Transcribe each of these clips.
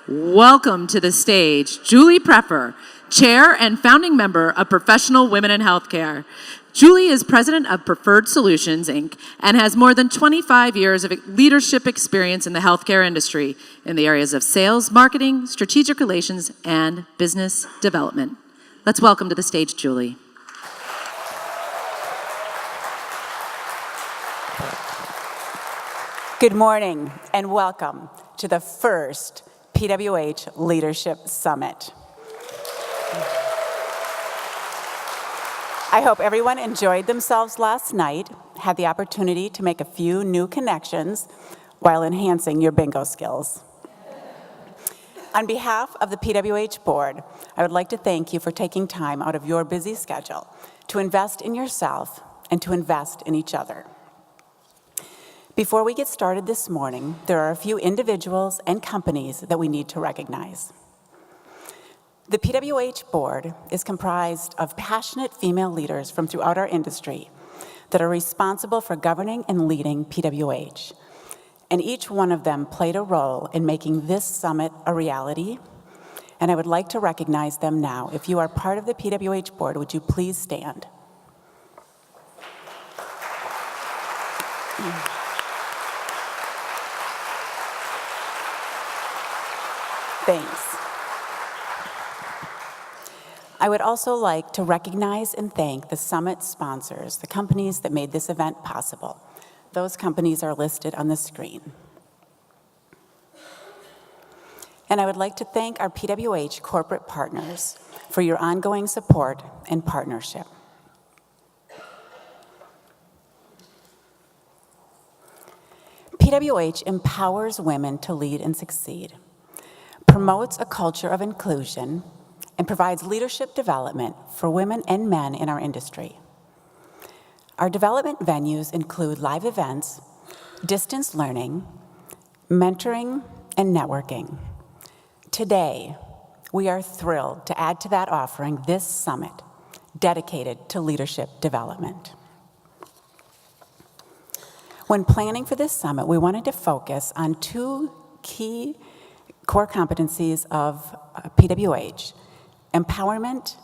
Welcome to the stage, Julie Preffer, Chair and founding member of Professional Women in Healthcare. Julie is president of Preferred Solutions, Inc., and has more than 25 years of leadership experience in the healthcare industry in the areas of sales, marketing, strategic relations, and business development. Let's welcome to the stage, Julie. Good morning and welcome to the first PWH Leadership Summit. I hope everyone enjoyed themselves last night, had the opportunity to make a few new connections while enhancing your bingo skills. On behalf of the PWH board, I would like to thank you for taking time out of your busy schedule to invest in yourself and to invest in each other. Before we get started this morning, there are a few individuals and companies that we need to recognize. The PWH board is comprised of passionate female leaders from throughout our industry that are responsible for governing and leading PWH. And each one of them played a role in making this summit a reality. And I would like to recognize them now. If you are part of the PWH board, would you please stand? Thanks. I would also like to recognize and thank the summit sponsors, the companies that made this event possible. Those companies are listed on the screen. And I would like to thank our PWH corporate partners for your ongoing support and partnership. PWH empowers women to lead and succeed, promotes a culture of inclusion, and provides leadership development for women and men in our industry. Our development venues include live events, distance learning, mentoring, and networking. Today, we are thrilled to add to that offering this summit dedicated to leadership development. When planning for this summit, we wanted to focus on two key core competencies of PWH: empowerment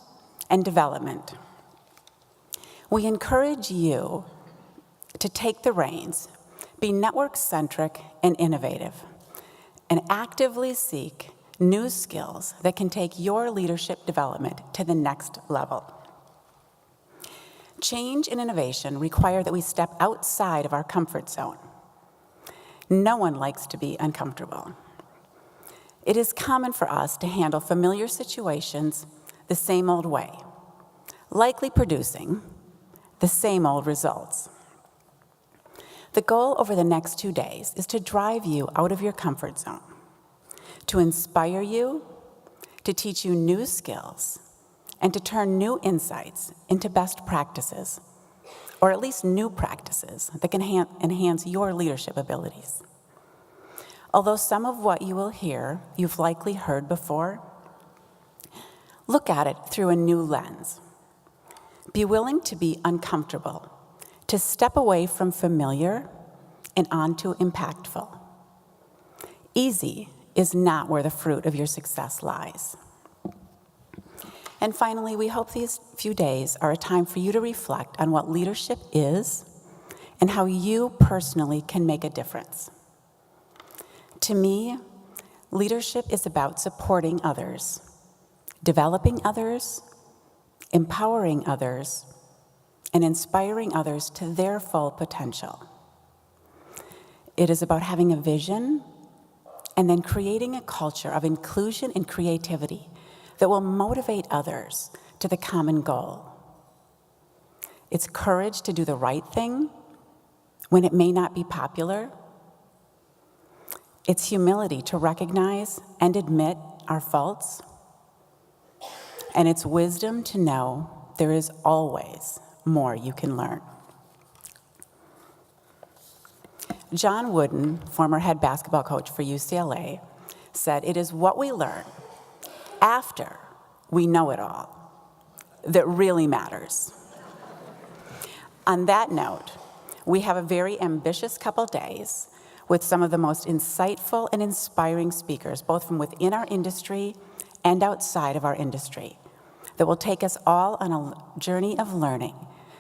and development. We encourage you to take the reins, be network-centric and innovative, and actively seek new skills that can take your leadership development to the next level. Change and innovation require that we step outside of our comfort zone. No one likes to be uncomfortable. It is common for us to handle familiar situations the same old way, likely producing the same old results. The goal over the next 2 days is to drive you out of your comfort zone, to inspire you, to teach you new skills, and to turn new insights into best practices, or at least new practices that can enhance your leadership abilities. Although some of what you will hear you've likely heard before, look at it through a new lens. Be willing to be uncomfortable, to step away from familiar and onto impactful. Easy is not where the fruit of your success lies. And finally, we hope these few days are a time for you to reflect on what leadership is and how you personally can make a difference. To me, leadership is about supporting others, developing others, empowering others, and inspiring others to their full potential. It is about having a vision and then creating a culture of inclusion and creativity that will motivate others to the common goal. It's courage to do the right thing when it may not be popular. It's humility to recognize and admit our faults. And it's wisdom to know there is always more you can learn. John Wooden, former head basketball coach for UCLA, said, "It is what we learn after we know it all that really matters." On that note, we have a very ambitious couple days with some of the most insightful and inspiring speakers, both from within our industry and outside of our industry, that will take us all on a journey of learning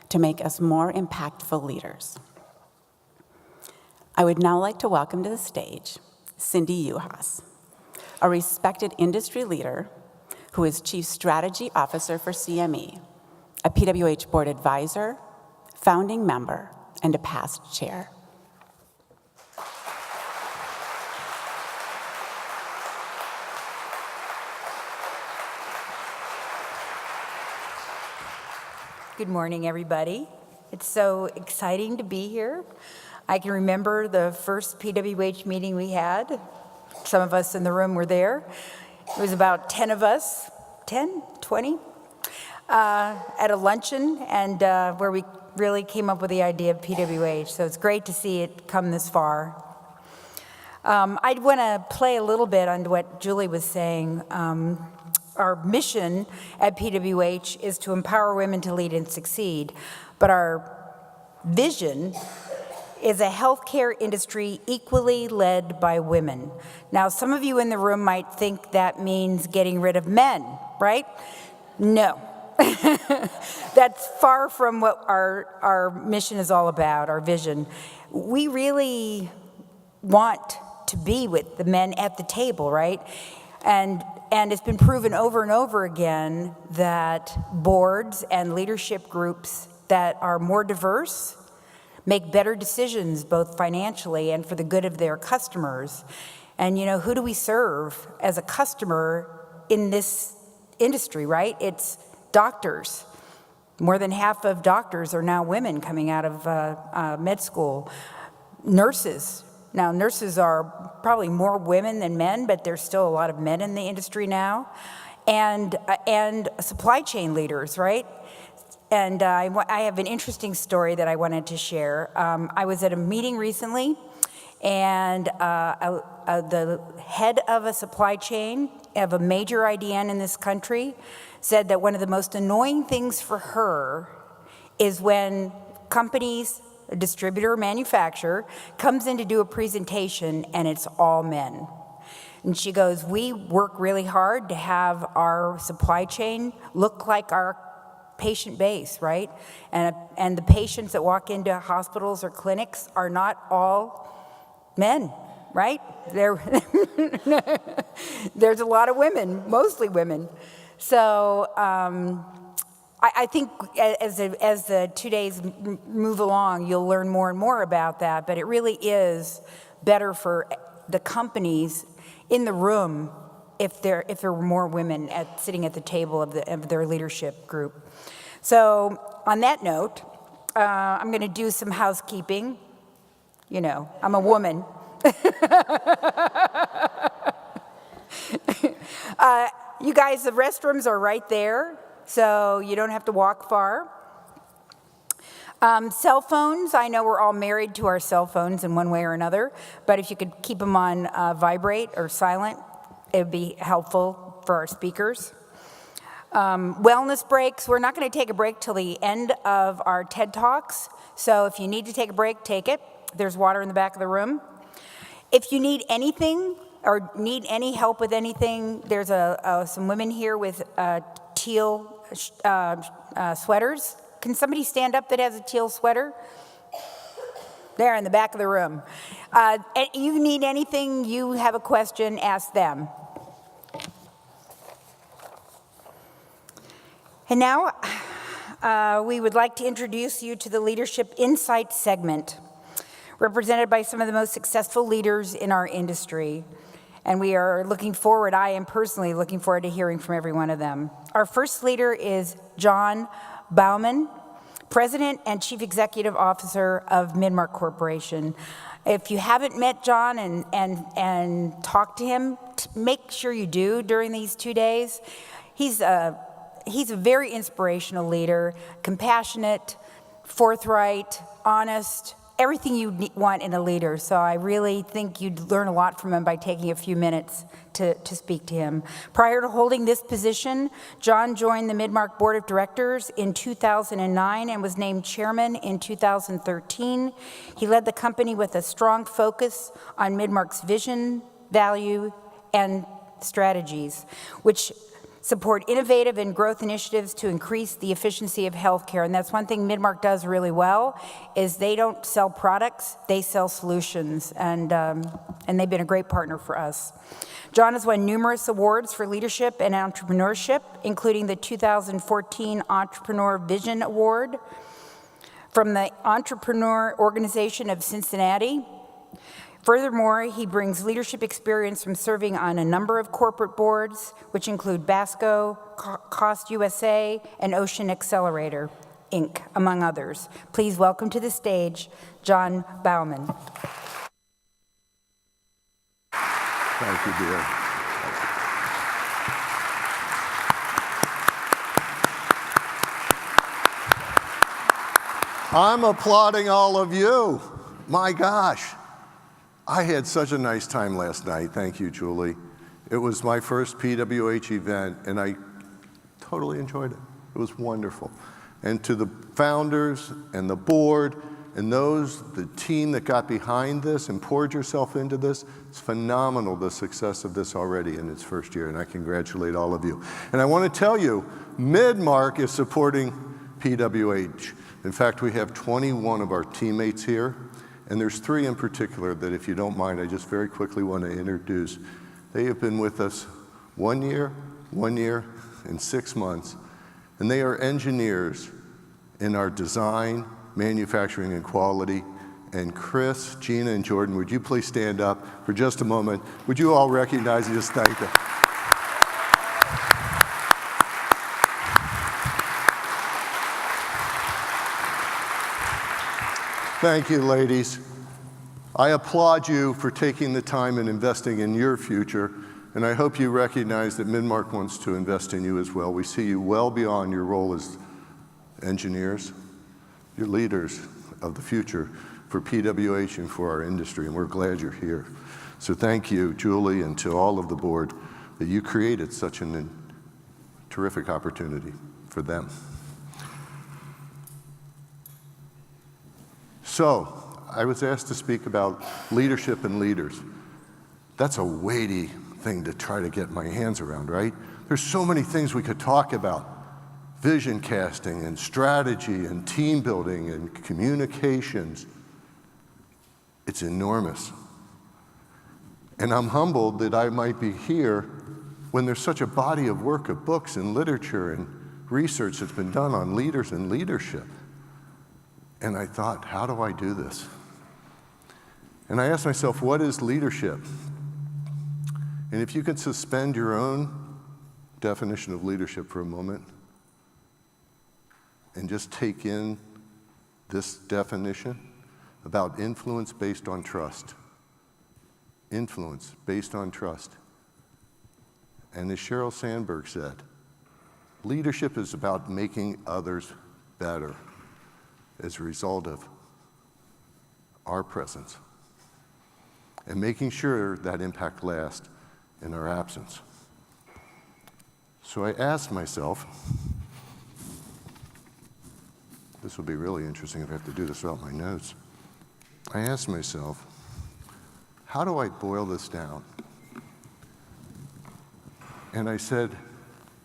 to make us more impactful leaders. I would now like to welcome to the stage Cindy Uhas, a respected industry leader who is Chief Strategy Officer for CME, a PWH Board Advisor, founding member, and a past chair. Good morning, everybody. It's so exciting to be here. I can remember the first PWH meeting we had. Some of us in the room were there. It was about 10 of us, 10, 20, at a luncheon, and where we really came up with the idea of PWH. So it's great to see it come this far. I'd want to play a little bit on what Julie was saying. Our mission at PWH is to empower women to lead and succeed, but our vision is a healthcare industry equally led by women. Now, some of you in the room might think that means getting rid of men, right? No. That's far from what our mission is all about, our vision. We really want to be with the men at the table, right? And it's been proven over and over again that boards and leadership groups that are more diverse make better decisions, both financially and for the good of their customers. And who do we serve as a customer in this industry, right? It's doctors. More than half of doctors are now women coming out of med school. Nurses. Now, nurses are probably more women than men, but there's still a lot of men in the industry now. And supply chain leaders, right? And I have an interesting story that I wanted to share. I was at a meeting recently, and the head of a supply chain of a major IDN in this country said that one of the most annoying things for her is when companies, a distributor or manufacturer, comes in to do a presentation and it's all men. And she goes, we work really hard to have our supply chain look like our patient base, right? And the patients that walk into hospitals or clinics are not all men, right? There's a lot of women, mostly women. So I think as the 2 days move along, you'll learn more and more about that, but it really is better for the companies in the room if there were more women sitting at the table of their leadership group. So on that note, I'm going to do some housekeeping. I'm a woman. You guys, the restrooms are right there, so you don't have to walk far. Cell phones, I know we're all married to our cell phones in one way or another, but if you could keep them on vibrate or silent, it would be helpful for our speakers. Wellness breaks, we're not going to take a break till the end of our TED Talks, so if you need to take a break, take it. There's water in the back of the room. If you need anything or need any help with anything, there's some women here with teal sweaters. Can somebody stand up that has a teal sweater? There in the back of the room. You need anything, you have a question, ask them. And now we would like to introduce you to the Leadership Insight segment, represented by some of the most successful leaders in our industry. And we are looking forward, I am personally looking forward to hearing from every one of them. Our first leader is John Bauman, President and Chief Executive Officer of Midmark Corporation. If you haven't met John and talked to him, make sure you do during these 2 days. He's a very inspirational leader, compassionate, forthright, honest, everything you want in a leader. So I really think you'd learn a lot from him by taking a few minutes to speak to him. Prior to holding this position, John joined the Midmark Board of Directors in 2009 and was named chairman in 2013. He led the company with a strong focus on Midmark's vision, value, and strategies, which support innovative and growth initiatives to increase the efficiency of healthcare. And that's one thing Midmark does really well, is they don't sell products, they sell solutions. And they've been a great partner for us. John has won numerous awards for leadership and entrepreneurship, including the 2014 Entrepreneur Vision Award from the Entrepreneur Organization of Cincinnati. Furthermore, he brings leadership experience from serving on a number of corporate boards, which include Basco, Cost USA, and Ocean Accelerator, Inc., among others. Please welcome to the stage, John Bauman. Thank you, dear. I'm applauding all of you. My gosh. I had such a nice time last night. Thank you, Julie. It was my first PWH event, and I totally enjoyed it. It was wonderful. And to the founders and the board and the team that got behind this and poured yourself into this, it's phenomenal, the success of this already in its first year, and I congratulate all of you. And I want to tell you, Midmark is supporting PWH. In fact, we have 21 of our teammates here, and there's 3 in particular that, if you don't mind, I just very quickly want to introduce. They have been with us 1 year, and 6 months, and they are engineers in our design, manufacturing, and quality. And Chris, Gina, and Jordan, would you please stand up for just a moment? Would you all recognize and just thank them? Thank you, ladies. I applaud you for taking the time and investing in your future, and I hope you recognize that Midmark wants to invest in you as well. We see you well beyond your role as engineers. You're leaders of the future for PWH and for our industry, and we're glad you're here. So thank you, Julie, and to all of the board that you created such a terrific opportunity for them. So, I was asked to speak about leadership and leaders. That's a weighty thing to try to get my hands around, right? There's so many things we could talk about. Vision casting and strategy and team building and communications. It's enormous. And I'm humbled that I might be here when there's such a body of work of books and literature and research that's been done on leaders and leadership. And I thought, how do I do this? And I asked myself, what is leadership? And if you could suspend your own definition of leadership for a moment and just take in this definition about influence based on trust. Influence based on trust. And as Sheryl Sandberg said, leadership is about making others better as a result of our presence and making sure that impact lasts in our absence. So I asked myself, this will be really interesting if I have to do this without my notes. I asked myself, how do I boil this down? And I said,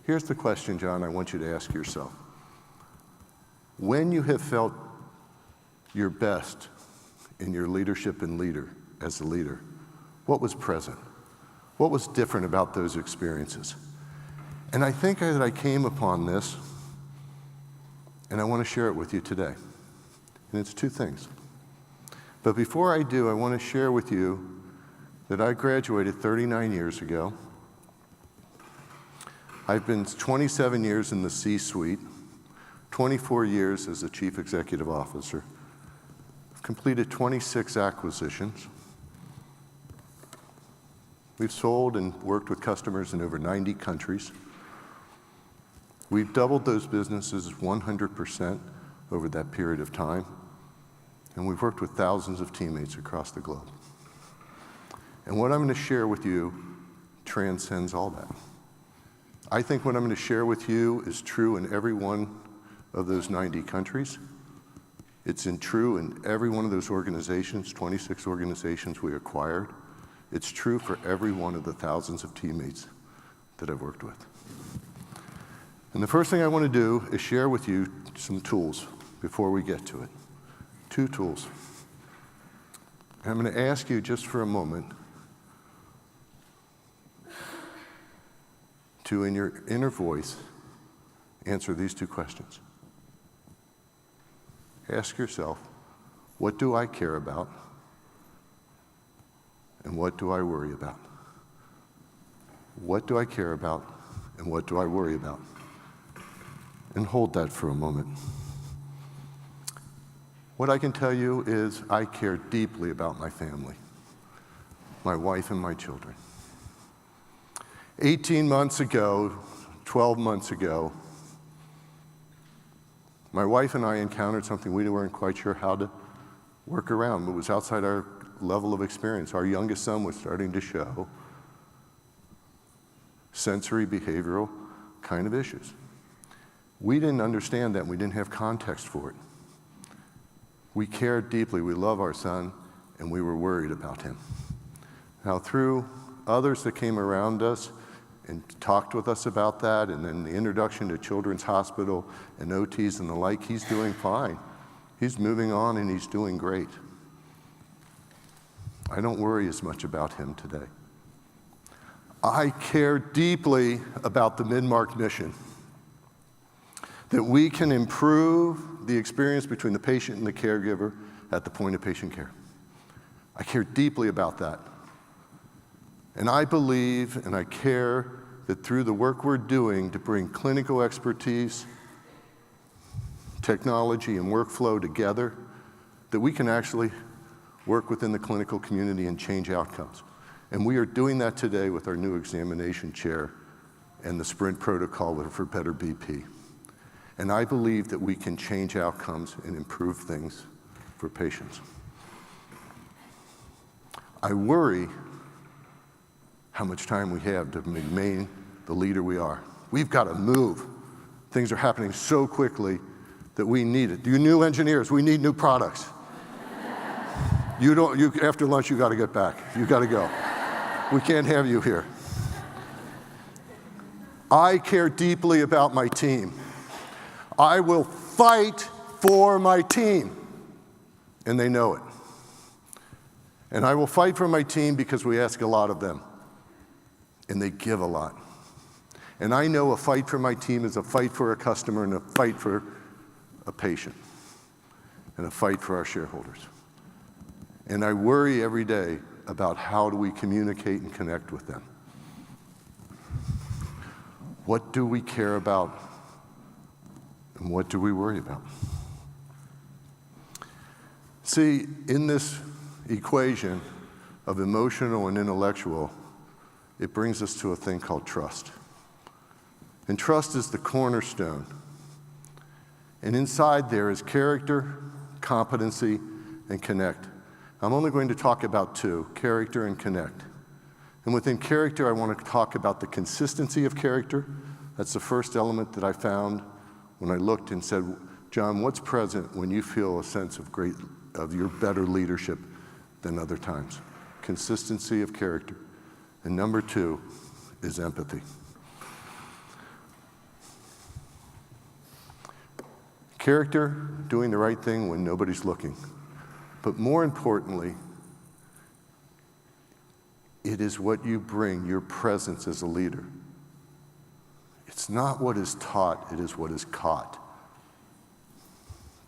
here's the question, John, I want you to ask yourself. When you have felt your best in your leadership and as a leader, what was present? What was different about those experiences? And I think that I came upon this, and I want to share it with you today. And it's 2 things. But before I do, I want to share with you that I graduated 39 years ago. I've been 27 years in the C-suite, 24 years as a chief executive officer. I've completed 26 acquisitions. We've sold and worked with customers in over 90 countries. We've doubled those businesses 100% over that period of time. And we've worked with thousands of teammates across the globe. And what I'm going to share with you transcends all that. I think what I'm going to share with you is true in every one of those 90 countries. It's true in every one of those organizations, 26 organizations we acquired. It's true for every one of the thousands of teammates that I've worked with. And the first thing I want to do is share with you some tools before we get to it. 2 tools. And I'm going to ask you just for a moment to, in your inner voice, answer these 2 questions. Ask yourself, what do I care about? And what do I worry about? What do I care about? And what do I worry about? And hold that for a moment. What I can tell you is I care deeply about my family, my wife and my children. 18 months ago, 12 months ago, my wife and I encountered something we weren't quite sure how to work around. It was outside our level of experience. Our youngest son was starting to show sensory behavioral kind of issues. We didn't understand that, and we didn't have context for it. We cared deeply. We love our son, and we were worried about him. Now, through others that came around us and talked with us about that, and then the introduction to Children's Hospital and OTs and the like, he's doing fine. He's moving on, and he's doing great. I don't worry as much about him today. I care deeply about the Midmark mission, that we can improve the experience between the patient and the caregiver at the point of patient care. I care deeply about that. And I believe and I care that through the work we're doing to bring clinical expertise, technology, and workflow together, that we can actually work within the clinical community and change outcomes. And we are doing that today with our new examination chair and the sprint protocol for better BP. And I believe that we can change outcomes and improve things for patients. I worry how much time we have to remain the leader we are. We've got to move. Things are happening so quickly that we need it. You new engineers, we need new products. After lunch, you got to get back. You got to go. We can't have you here. I care deeply about my team. I will fight for my team, and they know it. And I will fight for my team because we ask a lot of them, and they give a lot. And I know a fight for my team is a fight for a customer and a fight for a patient and a fight for our shareholders. And I worry every day about how do we communicate and connect with them. What do we care about and what do we worry about? See, in this equation of emotional and intellectual, it brings us to a thing called trust. And trust is the cornerstone. And inside there is character, competency, and connect. I'm only going to talk about 2, character and connect. And within character, I want to talk about the consistency of character. That's the first element that I found when I looked and said, John, what's present when you feel a sense of your better leadership than other times? Consistency of character. And number 2 is empathy. Character, doing the right thing when nobody's looking. But more importantly, it is what you bring, your presence as a leader. It's not what is taught, it is what is caught.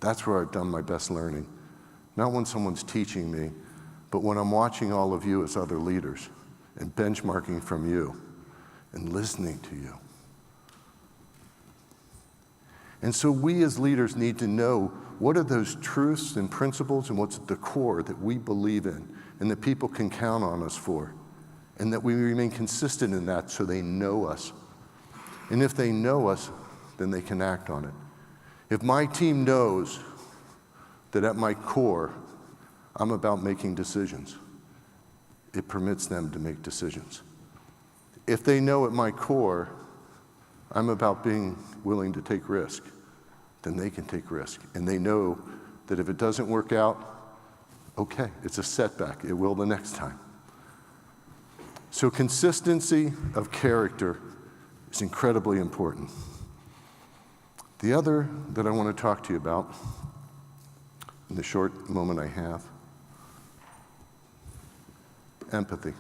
That's where I've done my best learning. Not when someone's teaching me, but when I'm watching all of you as other leaders and benchmarking from you and listening to you. And so we as leaders need to know what are those truths and principles and what's at the core that we believe in and that people can count on us for, and that we remain consistent in that so they know us. And if they know us, then they can act on it. If my team knows that at my core, I'm about making decisions. It permits them to make decisions. If they know at my core, I'm about being willing to take risk, then they can take risk. And they know that if it doesn't work out, okay, it's a setback. It will the next time. So consistency of character is incredibly important. The other that I want to talk to you about in the short moment I have, empathy.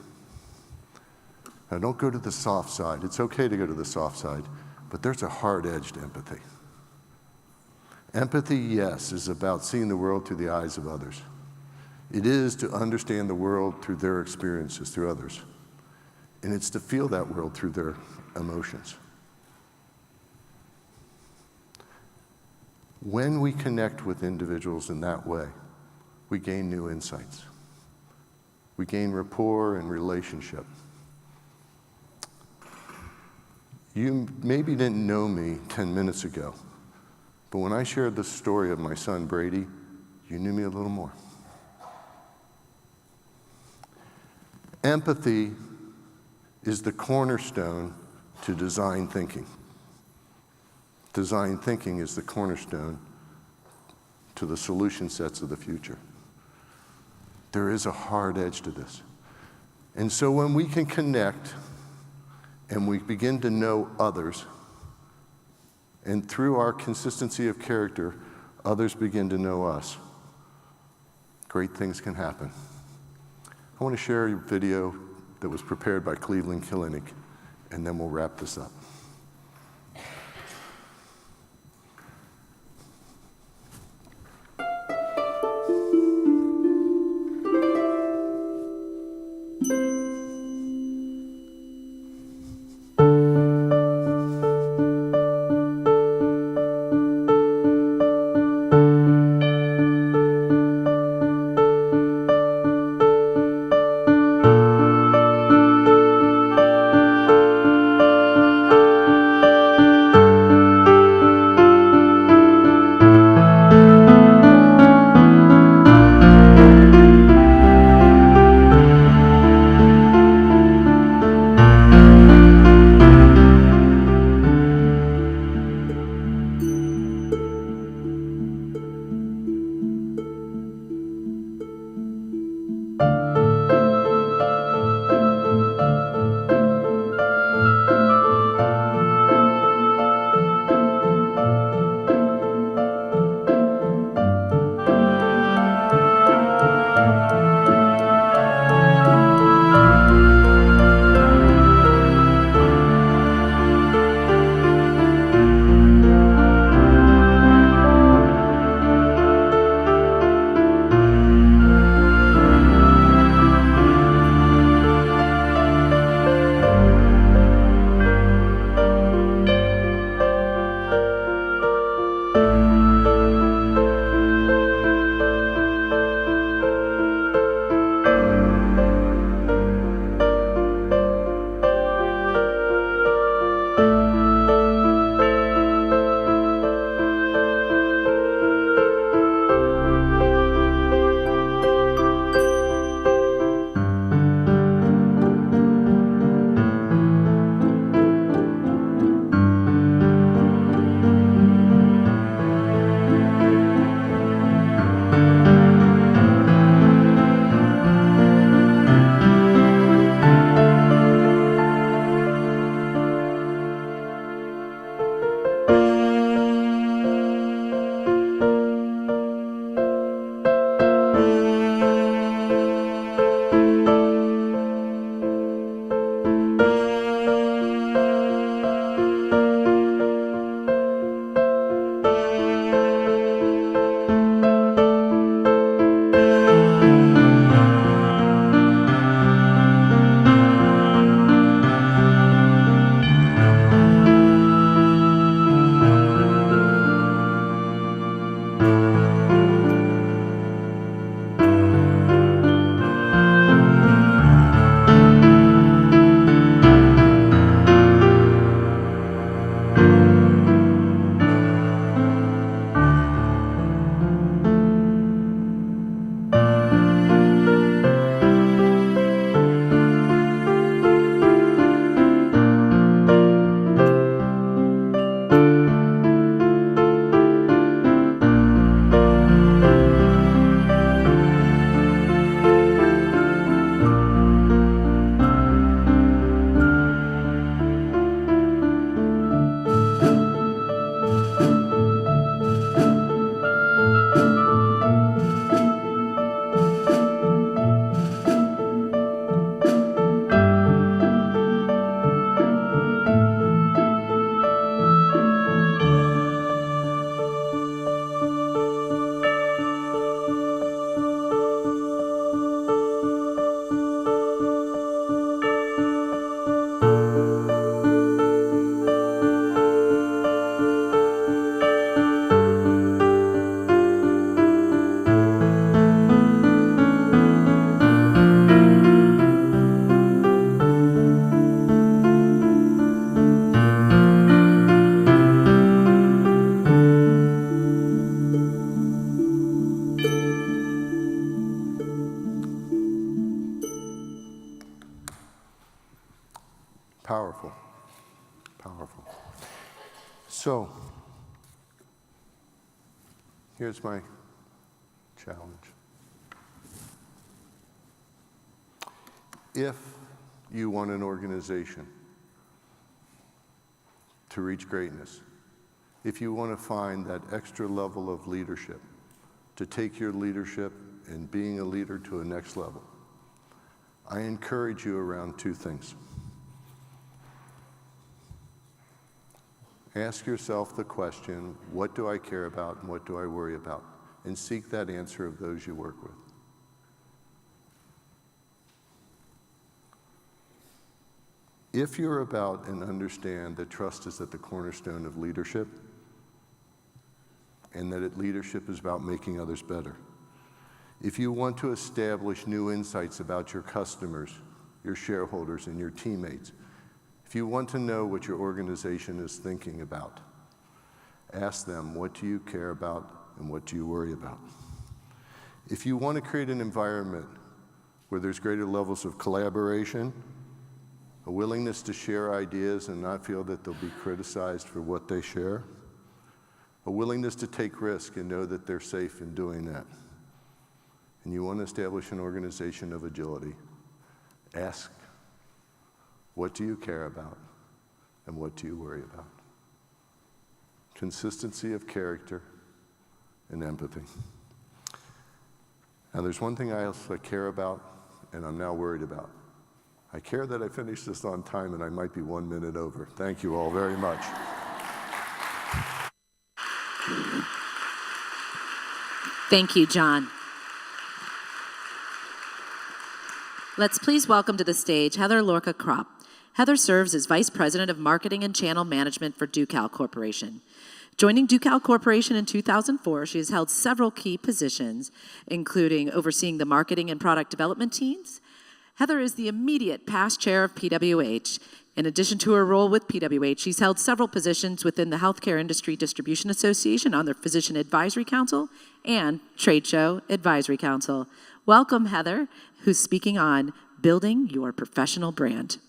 Now don't go to the soft side. It's okay to go to the soft side, but there's a hard-edged empathy. Empathy, yes, is about seeing the world through the eyes of others. It is to understand the world through their experiences, through others. And it's to feel that world through their emotions. When we connect with individuals in that way, we gain new insights. We gain rapport and relationship. You maybe didn't know me 10 minutes ago, but when I shared the story of my son Brady, you knew me a little more. Empathy is the cornerstone to design thinking. Design thinking is the cornerstone to the solution sets of the future. There is a hard edge to this. And so when we can connect and we begin to know others, and through our consistency of character, others begin to know us, great things can happen. I want to share a video that was prepared by Cleveland Clinic, and then we'll wrap this up. Powerful. So, here's my challenge. If you want an organization to reach greatness, if you want to find that extra level of leadership, to take your leadership and being a leader to a next level, I encourage you around two things. Ask yourself the question, what do I care about and what do I worry about? And seek that answer of those you work with. If you're about and understand that trust is at the cornerstone of leadership, and that leadership is about making others better. If you want to establish new insights about your customers, your shareholders, and your teammates, if you want to know what your organization is thinking about, ask them, what do you care about and what do you worry about? If you want to create an environment where there's greater levels of collaboration, a willingness to share ideas and not feel that they'll be criticized for what they share, a willingness to take risk and know that they're safe in doing that, and you want to establish an organization of agility, ask, what do you care about and what do you worry about? Consistency of character and empathy. Now there's one thing I care about and I'm now worried about. I care that I finish this on time and I might be 1 minute over. Thank you all very much. Thank you, John. Let's please welcome to the stage Heather Lorca Kropp. Heather serves as Vice President of Marketing and Channel Management for DuCal Corporation. Joining DuCal Corporation in 2004, she has held several key positions, including overseeing the marketing and product development teams. Heather is the immediate past chair of PWH. In addition to her role with PWH, she's held several positions within the Healthcare Industry Distribution Association on their Physician Advisory Council and Trade Show Advisory Council. Welcome, Heather, who's speaking on building your professional brand.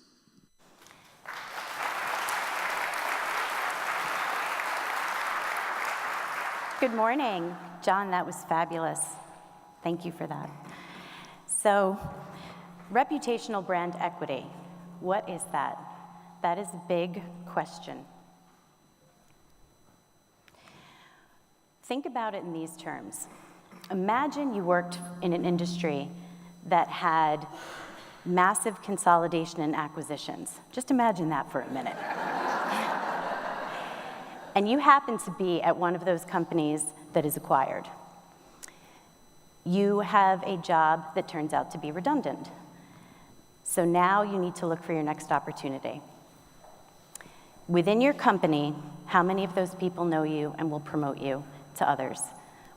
Good morning. John, that was fabulous. Thank you for that. So, reputational brand equity, what is that? That is a big question. Think about it in these terms. Imagine you worked in an industry that had massive consolidation and acquisitions. Just imagine that for a minute. And you happen to be at one of those companies that is acquired. You have a job that turns out to be redundant. So now you need to look for your next opportunity. Within your company, how many of those people know you and will promote you to others?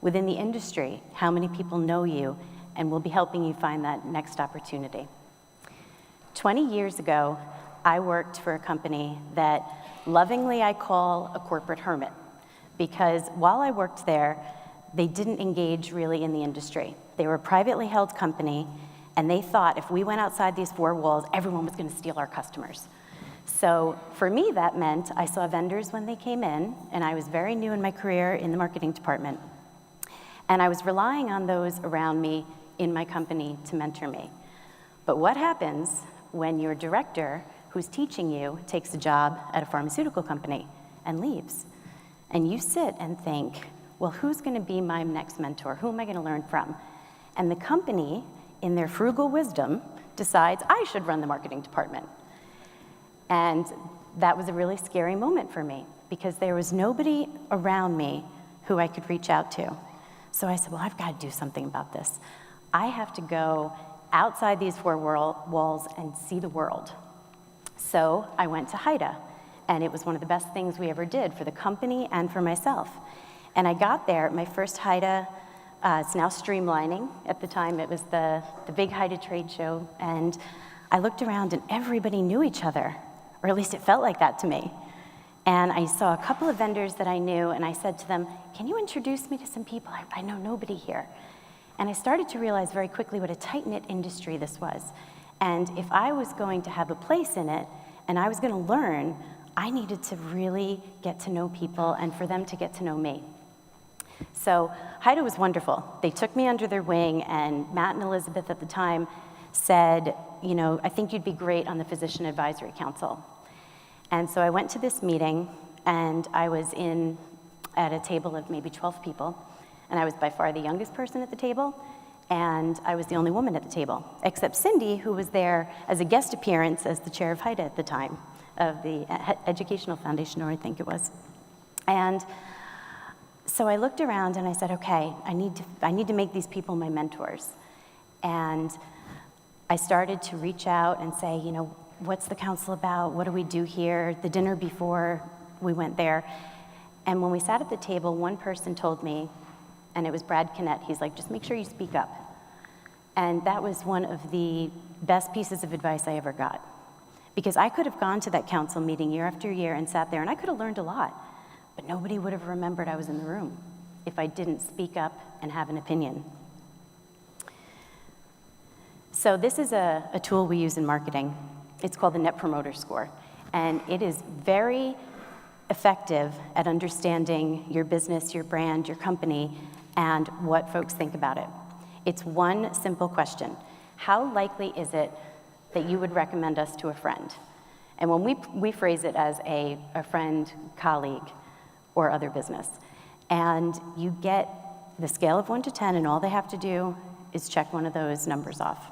Within the industry, how many people know you and will be helping you find that next opportunity? 20 years ago, I worked for a company that lovingly I call a corporate hermit, because while I worked there, they didn't engage really in the industry. They were a privately held company, and they thought if we went outside these four walls, everyone was going to steal our customers. So for me, that meant I saw vendors when they came in, and I was very new in my career in the marketing department. And I was relying on those around me in my company to mentor me. But what happens when your director, who's teaching you, takes a job at a pharmaceutical company and leaves? And you sit and think, well, who's going to be my next mentor? Who am I going to learn from? And the company, in their frugal wisdom, decides I should run the marketing department. And that was a really scary moment for me, because there was nobody around me who I could reach out to. So I said, well, I've got to do something about this. I have to go outside these four walls and see the world. So I went to HIDA, and it was one of the best things we ever did for the company and for myself. And I got there, my first HIDA, it's now streamlining. At the time, it was the big HIDA trade show, and I looked around and everybody knew each other, or at least it felt like that to me. And I saw a couple of vendors that I knew, and I said to them, can you introduce me to some people? I know nobody here. And I started to realize very quickly what a tight-knit industry this was. And if I was going to have a place in it, and I was going to learn, I needed to really get to know people and for them to get to know me. So Haida was wonderful. They took me under their wing, and Matt and Elizabeth at the time said, you know, I think you'd be great on the Physician Advisory Council. And so I went to this meeting, and I was in at a table of maybe 12 people, and I was by far the youngest person at the table, and I was the only woman at the table, except Cindy, who was there as a guest appearance as the chair of Haida at the time, of the Educational Foundation, or I think it was. And so I looked around and I said, okay, I need to make these people my mentors. And I started to reach out and say, you know, what's the council about? What do we do here? The dinner before we went there. And when we sat at the table, one person told me, and it was Brad Kinnett, he's like, just make sure you speak up. And that was one of the best pieces of advice I ever got. Because I could have gone to that council meeting year after year and sat there, and I could have learned a lot. But nobody would have remembered I was in the room if I didn't speak up and have an opinion. So this is a tool we use in marketing. It's called the Net Promoter Score. And it is very effective at understanding your business, your brand, your company, and what folks think about it. It's one simple question. How likely is it that you would recommend us to a friend? And when we phrase it as a friend, colleague, or other business. And you get the scale of 1 to 10, and all they have to do is check one of those numbers off.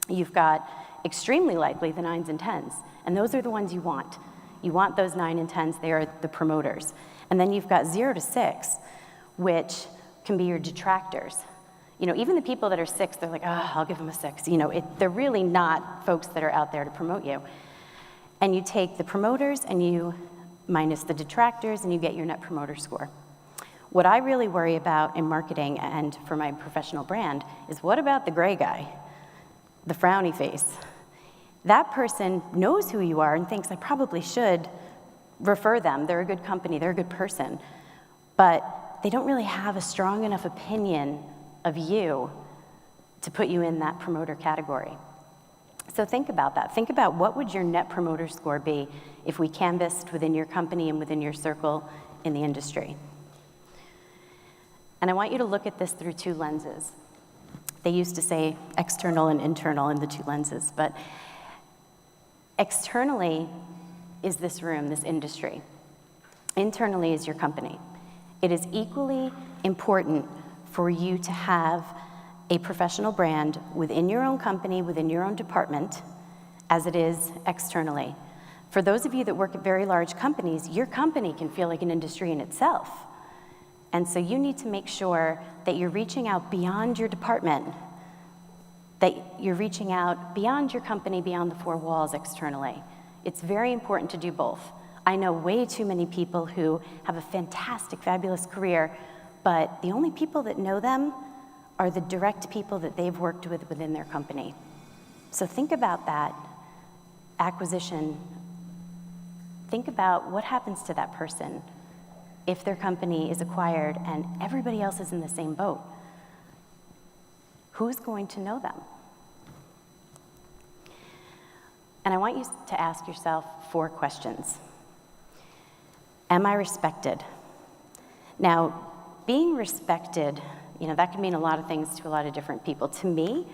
You've got extremely likely the 9s and 10s, and those are the ones you want. You want those 9 and 10s, they are the promoters. And then you've got 0 to 6, which can be your detractors. You know, even the people that are 6, they're like, oh, I'll give them a 6. You know, they're really not folks that are out there to promote you. And you take the promoters and you minus the detractors, and you get your Net Promoter Score. What I really worry about in marketing and for my professional brand is, what about the gray guy, the frowny face? That person knows who you are and thinks, I probably should refer them. They're a good company, they're a good person. But they don't really have a strong enough opinion of you to put you in that promoter category. So think about that. Think about, what would your Net Promoter Score be if we canvassed within your company and within your circle in the industry? And I want you to look at this through 2 lenses. They used to say external and internal in the 2 lenses, but externally is this room, this industry. Internally is your company. It is equally important for you to have a professional brand within your own company, within your own department, as it is externally. For those of you that work at very large companies, your company can feel like an industry in itself. And so you need to make sure that you're reaching out beyond your department, that you're reaching out beyond your company, beyond the 4 walls externally. It's very important to do both. I know way too many people who have a fantastic, fabulous career, but the only people that know them are the direct people that they've worked with within their company. So think about that acquisition. Think about what happens to that person if their company is acquired and everybody else is in the same boat. Who's going to know them? And I want you to ask yourself 4 questions. Am I respected? Now, being respected, you know, that can mean a lot of things to a lot of different people. To me,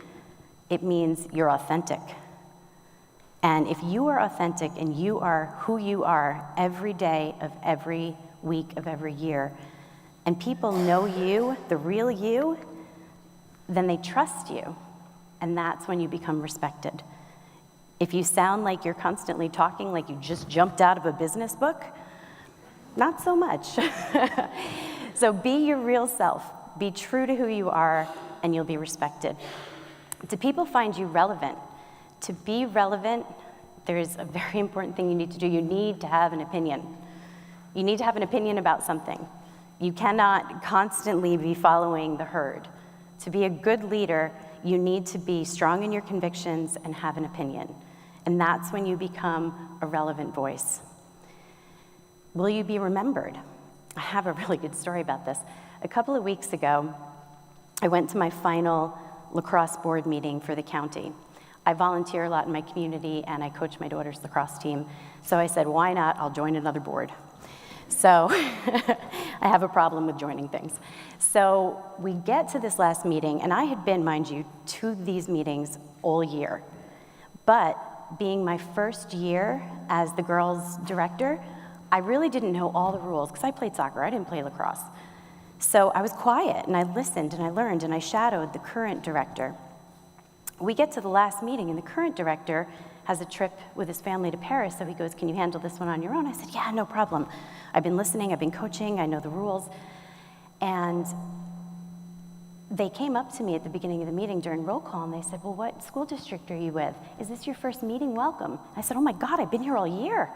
it means you're authentic. And if you are authentic and you are who you are every day of every week of every year, and people know you, the real you, then they trust you. And that's when you become respected. If you sound like you're constantly talking like you just jumped out of a business book, not so much. So be your real self. Be true to who you are, and you'll be respected. Do people find you relevant? To be relevant, there's a very important thing you need to do. You need to have an opinion. You need to have an opinion about something. You cannot constantly be following the herd. To be a good leader, you need to be strong in your convictions and have an opinion. And that's when you become a relevant voice. Will you be remembered? I have a really good story about this. A couple of weeks ago, I went to my final lacrosse board meeting for the county. I volunteer a lot in my community, and I coach my daughter's lacrosse team. So I said, why not? I'll join another board. So I have a problem with joining things. So we get to this last meeting, and I had been, mind you, to these meetings all year. But being my first year as the girls' director, I really didn't know all the rules, because I played soccer, I didn't play lacrosse. So I was quiet, and I listened, and I learned, and I shadowed the current director. We get to the last meeting, and the current director has a trip with his family to Paris, so he goes, can you handle this one on your own? I said, yeah, no problem. I've been listening, I've been coaching, I know the rules. And they came up to me at the beginning of the meeting during roll call, and they said, well, what school district are you with? Is this your first meeting? Welcome. I said, oh my God, I've been here all year.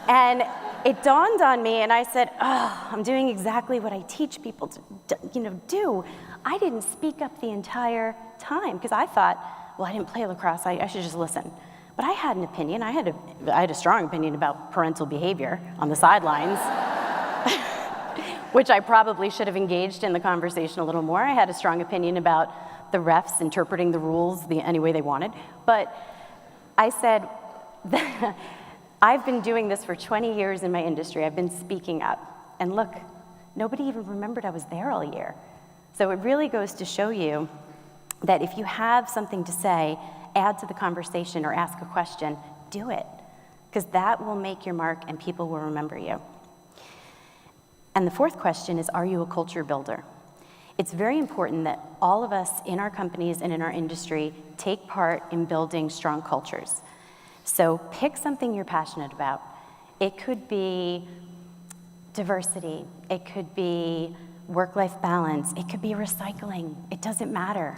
And it dawned on me, and I said, oh, I'm doing exactly what I teach people to do. I didn't speak up the entire time, because I thought, well, I didn't play lacrosse, I should just listen. But I had an opinion. I had a strong opinion about parental behavior on the sidelines, which I probably should have engaged in the conversation a little more. I had a strong opinion about the refs interpreting the rules any way they wanted. But I said, I've been doing this for 20 years in my industry. I've been speaking up. And look, nobody even remembered I was there all year. So it really goes to show you that if you have something to say, add to the conversation or ask a question, do it. Because that will make your mark and people will remember you. And the fourth question is, are you a culture builder? It's very important that all of us in our companies and in our industry take part in building strong cultures. So pick something you're passionate about. It could be diversity. It could be work-life balance. It could be recycling. It doesn't matter.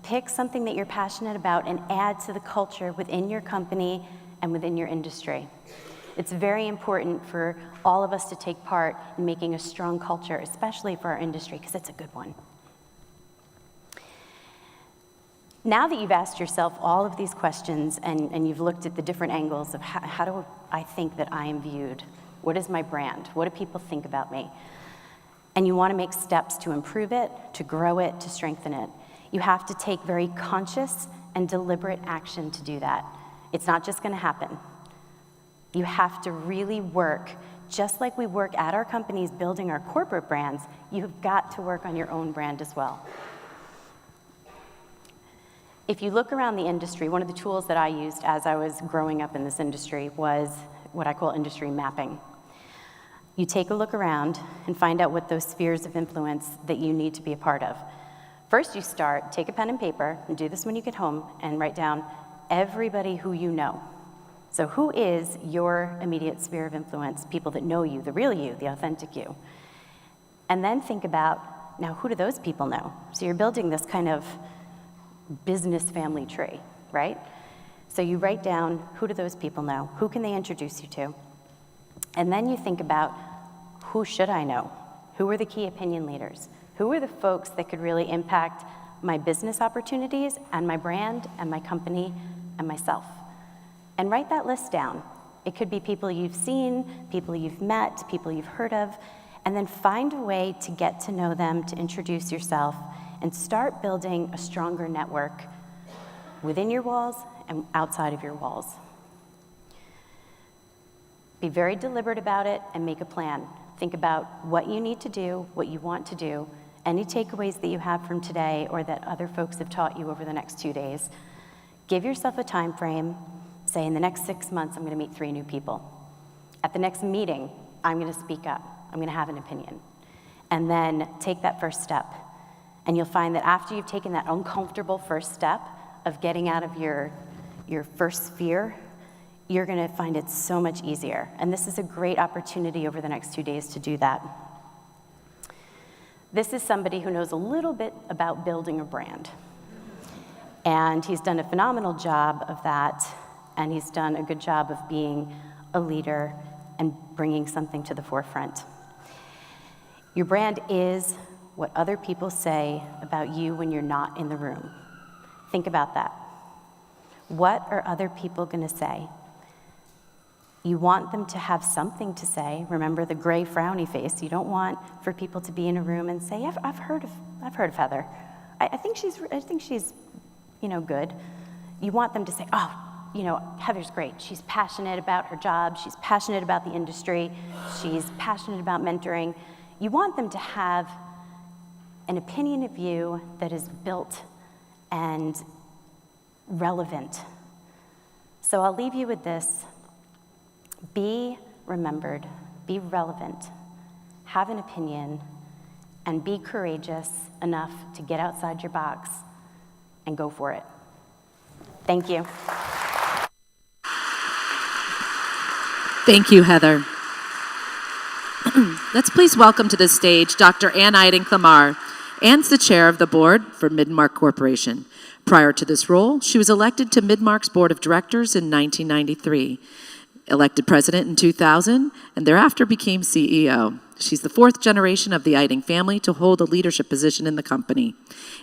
Pick something that you're passionate about and add to the culture within your company and within your industry. It's very important for all of us to take part in making a strong culture, especially for our industry, because it's a good one. Now that you've asked yourself all of these questions and you've looked at the different angles of how do I think that I am viewed? What is my brand? What do people think about me? And you want to make steps to improve it, to grow it, to strengthen it. You have to take very conscious and deliberate action to do that. It's not just going to happen. You have to really work, just like we work at our companies building our corporate brands, you've got to work on your own brand as well. If you look around the industry, one of the tools that I used as I was growing up in this industry was what I call industry mapping. You take a look around and find out what those spheres of influence that you need to be a part of. First you start, take a pen and paper, and do this when you get home, and write down everybody who you know. So who is your immediate sphere of influence, people that know you, the real you, the authentic you? And then think about, now who do those people know? So you're building this kind of business family tree, right? So you write down, who do those people know? Who can they introduce you to? And then you think about, who should I know? Who are the key opinion leaders? Who are the folks that could really impact my business opportunities and my brand and my company and myself? And write that list down. It could be people you've seen, people you've met, people you've heard of, and then find a way to get to know them, to introduce yourself, and start building a stronger network within your walls and outside of your walls. Be very deliberate about it and make a plan. Think about what you need to do, what you want to do, any takeaways that you have from today or that other folks have taught you over the next 2 days. Give yourself a time frame. Say, in the next 6 months, I'm going to meet 3 new people. At the next meeting, I'm going to speak up. I'm going to have an opinion. And then take that first step. And you'll find that after you've taken that uncomfortable first step of getting out of your first sphere, you're going to find it so much easier. And this is a great opportunity over the next 2 days to do that. This is somebody who knows a little bit about building a brand. And he's done a phenomenal job of that. And he's done a good job of being a leader and bringing something to the forefront. Your brand is what other people say about you when you're not in the room. Think about that. What are other people going to say? You want them to have something to say. Remember the gray frowny face. You don't want for people to be in a room and say, I've heard of Heather. I think she's good. You want them to say, oh, you know, Heather's great. She's passionate about her job. She's passionate about the industry. She's passionate about mentoring. You want them to have an opinion of you that is built and relevant. So I'll leave you with this. Be remembered, be relevant, have an opinion, and be courageous enough to get outside your box and go for it. Thank you. Thank you, Heather. Let's please welcome to the stage Dr. Ann Eiden-Clamar. Ann's the chair of the board for Midmark Corporation. Prior to this role, she was elected to Midmark's board of directors in 1993, elected president in 2000, and thereafter became CEO. She's the fourth generation of the Eiding family to hold a leadership position in the company.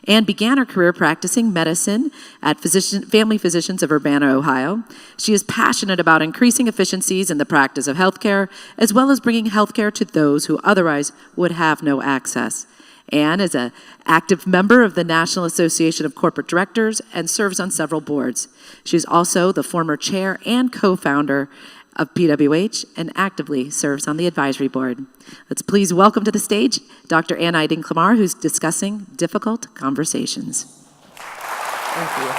Ann began her career practicing medicine at Family Physicians of Urbana, Ohio. She is passionate about increasing efficiencies in the practice of healthcare, as well as bringing healthcare to those who otherwise would have no access. Ann is an active member of the National Association of Corporate Directors and serves on several boards. She's also the former chair and co-founder of PWH and actively serves on the advisory board. Let's please welcome to the stage Dr. Ann Eiden-Clamar, who's discussing difficult conversations. Thank you.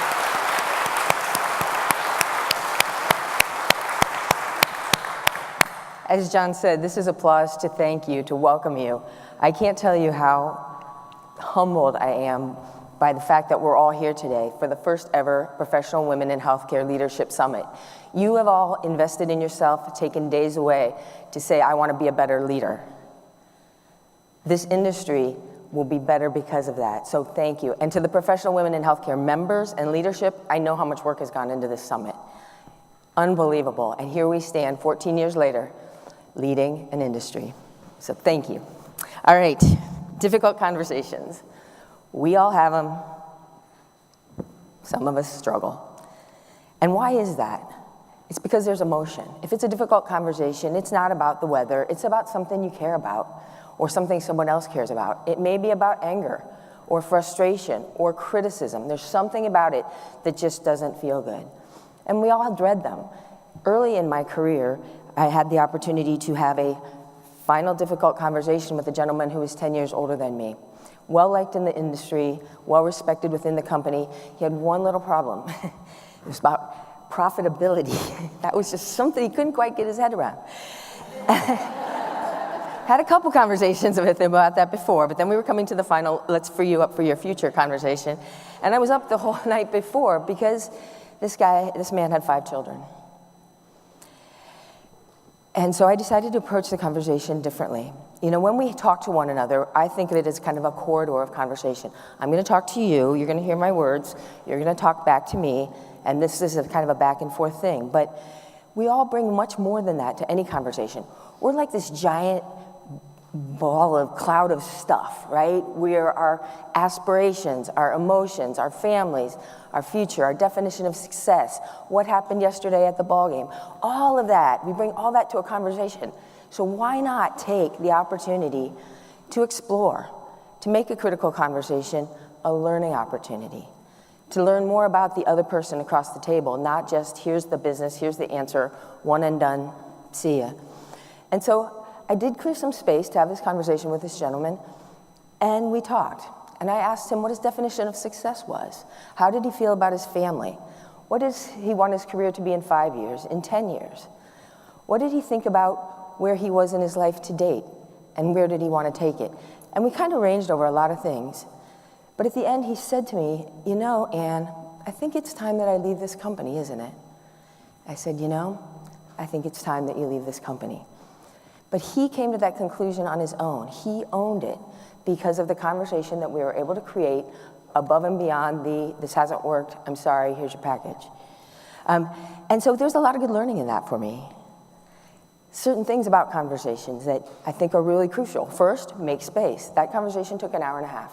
As John said, this is applause to thank you, to welcome you. I can't tell you how humbled I am by the fact that we're all here today for the first ever Professional Women in Healthcare Leadership Summit. You have all invested in yourself, taken days away to say, I want to be a better leader. This industry will be better because of that, so thank you. And to the Professional Women in Healthcare members and leadership, I know how much work has gone into this summit. Unbelievable, and here we stand 14 years later, leading an industry. So thank you. All right, difficult conversations. We all have them. Some of us struggle. And why is that? It's because there's emotion. If it's a difficult conversation, it's not about the weather. It's about something you care about or something someone else cares about. It may be about anger or frustration or criticism. There's something about it that just doesn't feel good. And we all dread them. Early in my career, I had the opportunity to have a final difficult conversation with a gentleman who was 10 years older than me. Well-liked in the industry, well-respected within the company. He had one little problem. It was about profitability. That was just something he couldn't quite get his head around. Had a couple conversations with him about that before, but then we were coming to the final, let's free you up for your future conversation. And I was up the whole night before because this man had 5 children. And so I decided to approach the conversation differently. You know, when we talk to one another, I think of it as kind of a corridor of conversation. I'm going to talk to you, you're going to hear my words, you're going to talk back to me, and this is a kind of a back and forth thing. But we all bring much more than that to any conversation. We're like this giant cloud of stuff, right? We're our aspirations, our emotions, our families, our future, our definition of success, what happened yesterday at the ball game, all of that. We bring all that to a conversation. So why not take the opportunity to explore, to make a critical conversation a learning opportunity, to learn more about the other person across the table, not just here's the business, here's the answer, one and done, see ya. And so I did clear some space to have this conversation with this gentleman, and we talked. And I asked him what his definition of success was. How did he feel about his family? What does he want his career to be in 5 years, in 10 years? What did he think about where he was in his life to date, and where did he want to take it? And we kind of ranged over a lot of things. But at the end, he said to me, you know, Ann, I think it's time that I leave this company, isn't it? I said, you know, I think it's time that you leave this company. But he came to that conclusion on his own. He owned it because of the conversation that we were able to create above and beyond this hasn't worked, I'm sorry, here's your package. And so there's a lot of good learning in that for me. Certain things about conversations that I think are really crucial. First, make space. That conversation took an hour and a half.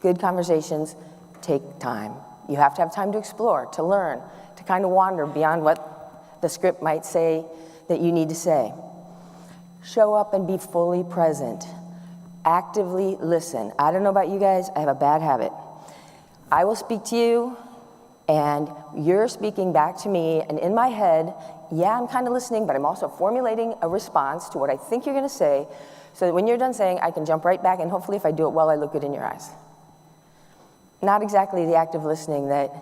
Good conversations take time. You have to have time to explore, to learn, to kind of wander beyond what the script might say that you need to say. Show up and be fully present. Actively listen. I don't know about you guys, I have a bad habit. I will speak to you, And you're speaking back to me, and in my head, yeah, I'm kind of listening, but I'm also formulating a response to what I think you're going to say, so that when you're done saying, I can jump right back, and hopefully if I do it well, I look good in your eyes. Not exactly the active listening that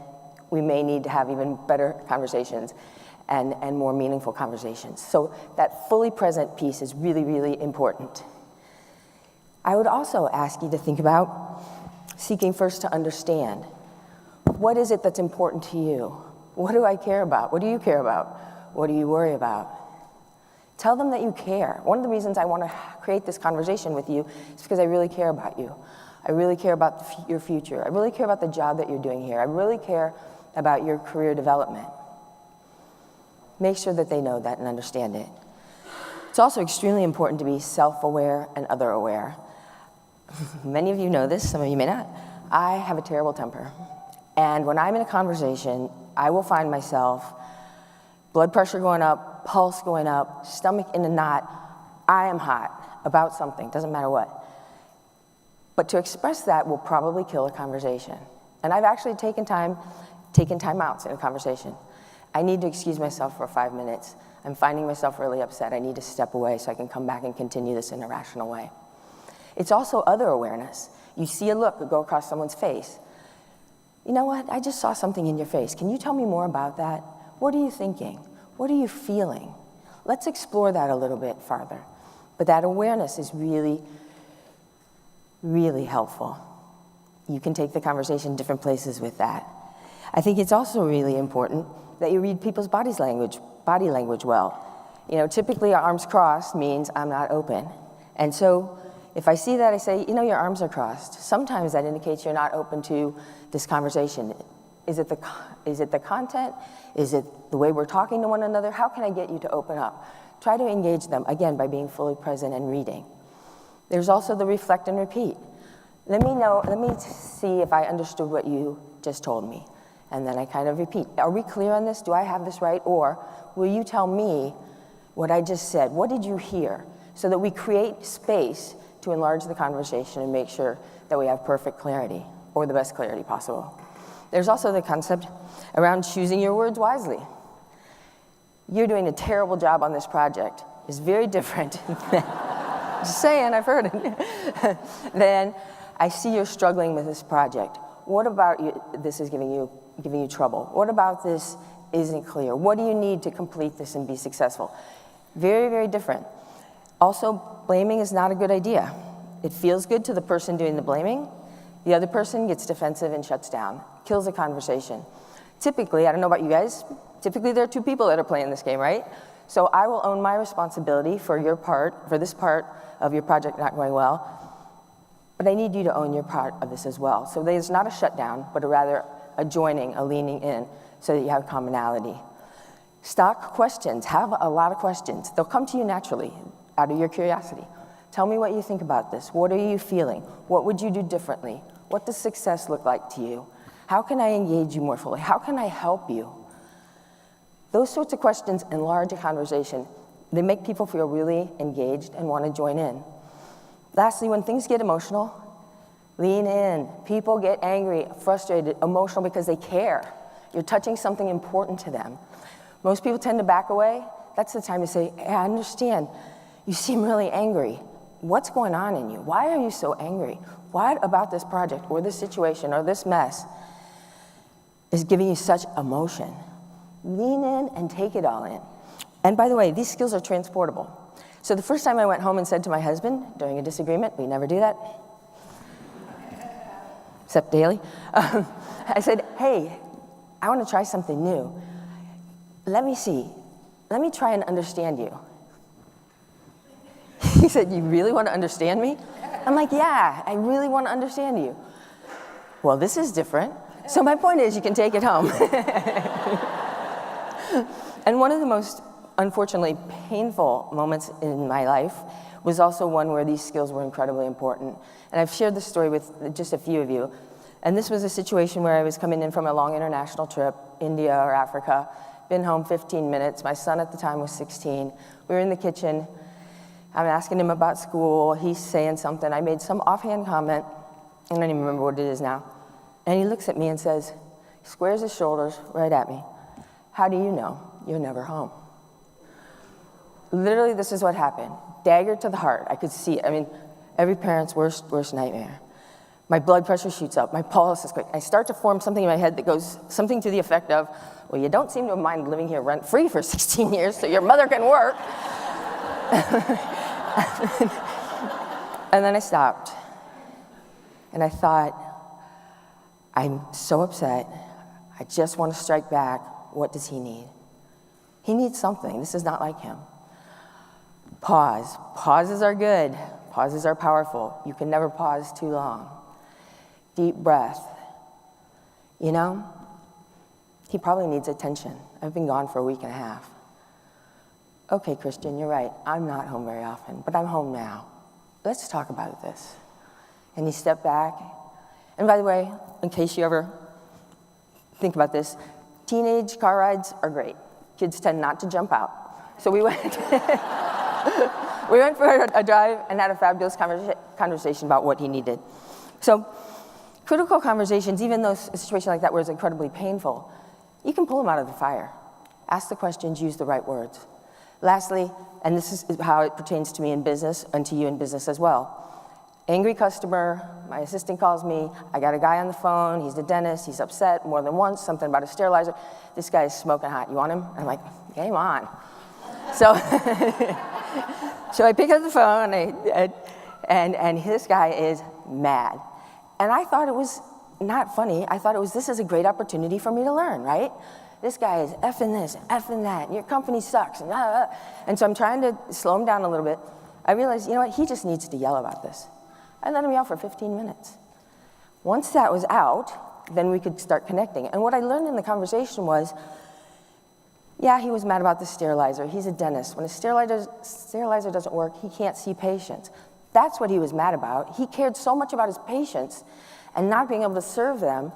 we may need to have even better conversations and more meaningful conversations. So that fully present piece is really, really important. I would also ask you to think about seeking first to understand. What is it that's important to you? What do I care about? What do you care about? What do you worry about? Tell them that you care. One of the reasons I want to create this conversation with you is because I really care about you. I really care about your future. I really care about the job that you're doing here. I really care about your career development. Make sure that they know that and understand it. It's also extremely important to be self-aware and other-aware. Many of you know this, some of you may not. I have a terrible temper. And when I'm in a conversation, I will find myself blood pressure going up, pulse going up, stomach in a knot. I am hot about something, doesn't matter what. But to express that will probably kill a conversation. And I've actually taken time outs in a conversation. I need to excuse myself for 5 minutes. I'm finding myself really upset. I need to step away so I can come back and continue this in a rational way. It's also other awareness. You see a look go across someone's face. You know what? I just saw something in your face. Can you tell me more about that? What are you thinking? What are you feeling? Let's explore that a little bit farther. But that awareness is really, really helpful. You can take the conversation different places with that. I think it's also really important that you read people's body language well. You know, typically arms crossed means I'm not open. And so if I see that, I say, you know, your arms are crossed. Sometimes that indicates you're not open to this conversation. Is it the content? Is it the way we're talking to one another? How can I get you to open up? Try to engage them, again, by being fully present and reading. There's also the reflect and repeat. Let me see if I understood what you just told me. And then I kind of repeat. Are we clear on this? Do I have this right? Or will you tell me what I just said? What did you hear? So that we create space to enlarge the conversation and make sure that we have perfect clarity, or the best clarity possible. There's also the concept around choosing your words wisely. You're doing a terrible job on this project. It's very different just saying, I've heard it. Then I see you're struggling with this project. What about you, this is giving you trouble? What about this isn't clear? What do you need to complete this and be successful? Very, very different. Also, blaming is not a good idea. It feels good to the person doing the blaming. The other person gets defensive and shuts down, kills the conversation. Typically, I don't know about you guys, typically there are two people that are playing this game, right? So I will own my responsibility for this part of your project not going well, but I need you to own your part of this as well. So there's not a shutdown, but rather a joining, a leaning in, so that you have commonality. Stock questions, have a lot of questions. They'll come to you naturally, out of your curiosity. Tell me what you think about this. What are you feeling? What would you do differently? What does success look like to you? How can I engage you more fully? How can I help you? Those sorts of questions enlarge a conversation. They make people feel really engaged and want to join in. Lastly, when things get emotional, lean in. People get angry, frustrated, emotional because they care. You're touching something important to them. Most people tend to back away. That's the time to say, hey, I understand. You seem really angry. What's going on in you? Why are you so angry? What about this project or this situation or this mess is giving you such emotion? Lean in and take it all in. And by the way, these skills are transportable. So the first time I went home and said to my husband during a disagreement, we never do that, except daily, I said, hey, I want to try something new. Let me try and understand you. He said, you really want to understand me? I'm like, yeah, I really want to understand you. Well, this is different. So my point is, you can take it home. And one of the most, unfortunately, painful moments in my life was also one where these skills were incredibly important. And I've shared this story with just a few of you. And this was a situation where I was coming in from a long international trip, India or Africa, been home 15 minutes. My son at the time was 16. We were in the kitchen. I'm asking him about school. He's saying something. I made some offhand comment. I don't even remember what it is now. And he looks at me and says, squares his shoulders right at me. How do you know you're never home? Literally, this is what happened. Dagger to the heart. I could see it. I mean, every parent's worst nightmare. My blood pressure shoots up. My pulse is quick. I start to form something in my head that goes something to the effect of, well, you don't seem to mind living here rent-free for 16 years, so your mother can work. And then I stopped. And I thought, I'm so upset. I just want to strike back. What does he need? He needs something. This is not like him. Pause. Pauses are good. Pauses are powerful. You can never pause too long. Deep breath. You know, he probably needs attention. I've been gone for a week and a half. Okay, Christian, you're right. I'm not home very often, but I'm home now. Let's talk about this. And he stepped back. And by the way, in case you ever think about this, teenage car rides are great. Kids tend not to jump out. So we went, we went for a drive and had a fabulous conversation about what he needed. So critical conversations, even though a situation like that was incredibly painful, you can pull them out of the fire. Ask the questions, use the right words. Lastly, and this is how it pertains to me in business and to you in business as well. Angry customer, my assistant calls me, I got a guy on the phone, he's the dentist, he's upset more than once, something about a sterilizer. This guy is smoking hot, you want him? I'm like, game on. So, so I pick up the phone and this guy is mad. And I thought it was not funny, I thought it was, this is a great opportunity for me to learn, right? This guy is effing this, effing that, and your company sucks, and so I'm trying to slow him down a little bit. I realized, you know what, he just needs to yell about this. I let him yell for 15 minutes. Once that was out, then we could start connecting. And what I learned in the conversation was, yeah, he was mad about the sterilizer. He's a dentist. When a sterilizer doesn't work, he can't see patients. That's what he was mad about. He cared so much about his patients and not being able to serve them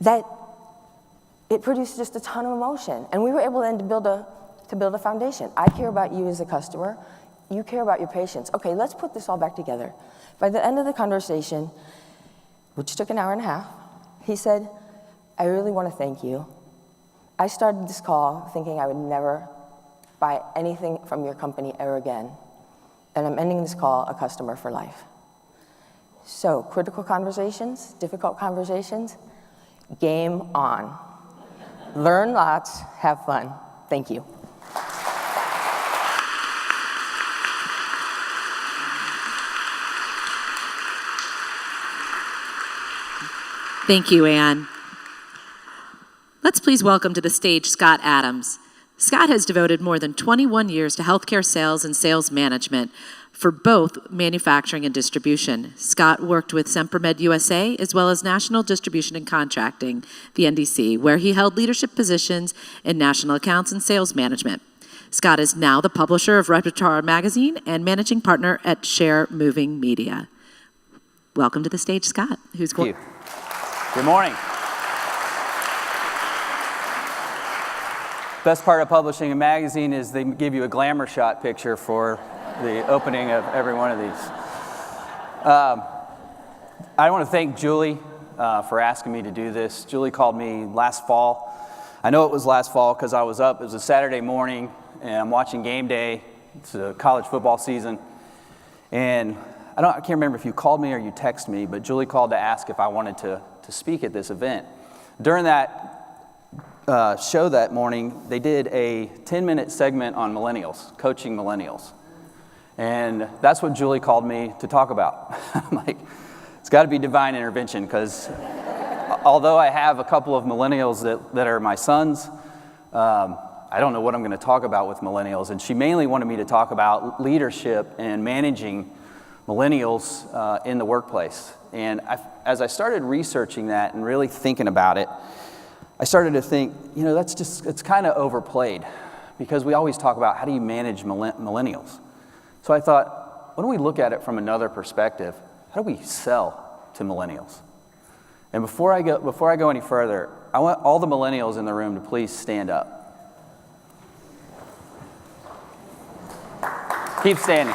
that it produced just a ton of emotion. And we were able then to build a foundation. I care about you as a customer. You care about your patients. Okay, let's put this all back together. By the end of the conversation, which took an hour and a half, he said, I really want to thank you. I started this call thinking I would never buy anything from your company ever again. And I'm ending this call a customer for life. So, critical conversations, difficult conversations, game on. Learn lots, have fun. Thank you. Thank you, Anne. Let's please welcome to the stage Scott Adams. Scott has devoted more than 21 years to healthcare sales and sales management for both manufacturing and distribution. Scott worked with Sempermed USA as well as National Distribution and Contracting, the NDC, where he held leadership positions in national accounts and sales management. Scott is now the publisher of Repertoire Magazine and managing partner at Share Moving Media. Welcome to the stage, Scott. Thank you. Good morning. Best part of publishing a magazine is they give you a glamour shot picture for the opening of every one of these. I want to thank Julie for asking me to do this. Julie called me last fall. I know it was last fall because I was up. It was a Saturday morning, and I'm watching game day. It's a college football season. And I can't remember if you called me or you texted me, but Julie called to ask if I wanted to speak at this event. During that show that morning, they did a 10-minute segment on millennials, coaching millennials. And that's what Julie called me to talk about. I'm like, it's got to be divine intervention, because although I have a couple of millennials that are my sons, I don't know what I'm going to talk about with millennials. And she mainly wanted me to talk about leadership and managing millennials in the workplace. And as I started researching that and really thinking about it, I started to think, it's kind of overplayed, because we always talk about how do you manage millennials. So I thought, why don't we look at it from another perspective? How do we sell to millennials? And before I go any further, I want all the millennials in the room to please stand up. Keep standing.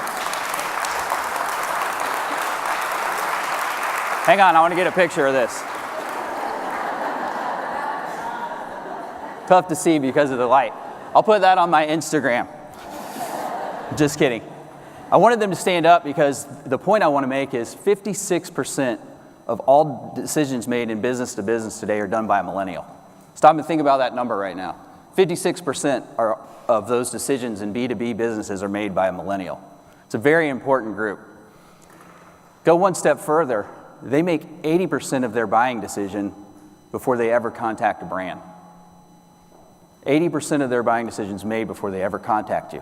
Hang on, I want to get a picture of this. tough to see because of the light. I'll put that on my Instagram. Just kidding. I wanted them to stand up because the point I want to make is 56% of all decisions made in business to business today are done by a millennial. Stop and think about that number right now. 56% of those decisions in B2B businesses are made by a millennial. It's a very important group. Go one step further. They make 80% of their buying decision before they ever contact a brand. 80% of their buying decisions made before they ever contact you.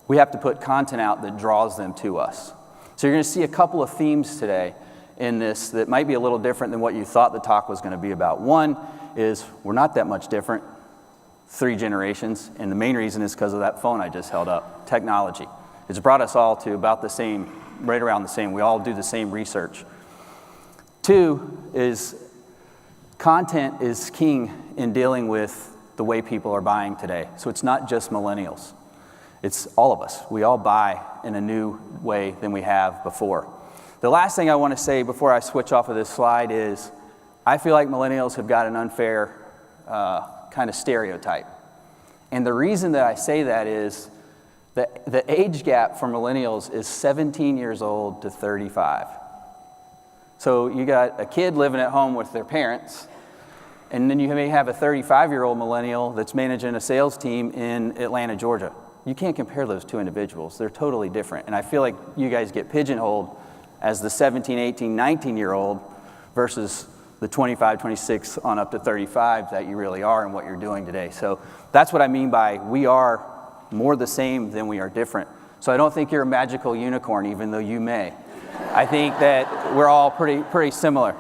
We have to put content out that draws them to us. So you're going to see a couple of themes today in this that might be a little different than what you thought the talk was going to be about. One is we're not that much different, 3 generations, and the main reason is because of that phone I just held up, technology. It's brought us all to about the same, right around the same. We all do the same research. 2 is content is king in dealing with the way people are buying today. So it's not just millennials. It's all of us. We all buy in a new way than we have before. The last thing I want to say before I switch off of this slide is I feel like millennials have got an unfair kind of stereotype. And the reason that I say that is that the age gap for millennials is 17 years old to 35. So you got a kid living at home with their parents, and then you may have a 35-year-old millennial that's managing a sales team in Atlanta, Georgia. You can't compare those two individuals. They're totally different. And I feel like you guys get pigeonholed as the 17, 18, 19-year-old versus the 25, 26 on up to 35 that you really are and what you're doing today. So that's what I mean by we are more the same than we are different. So I don't think you're a magical unicorn, even though you may. I think that we're all pretty similar.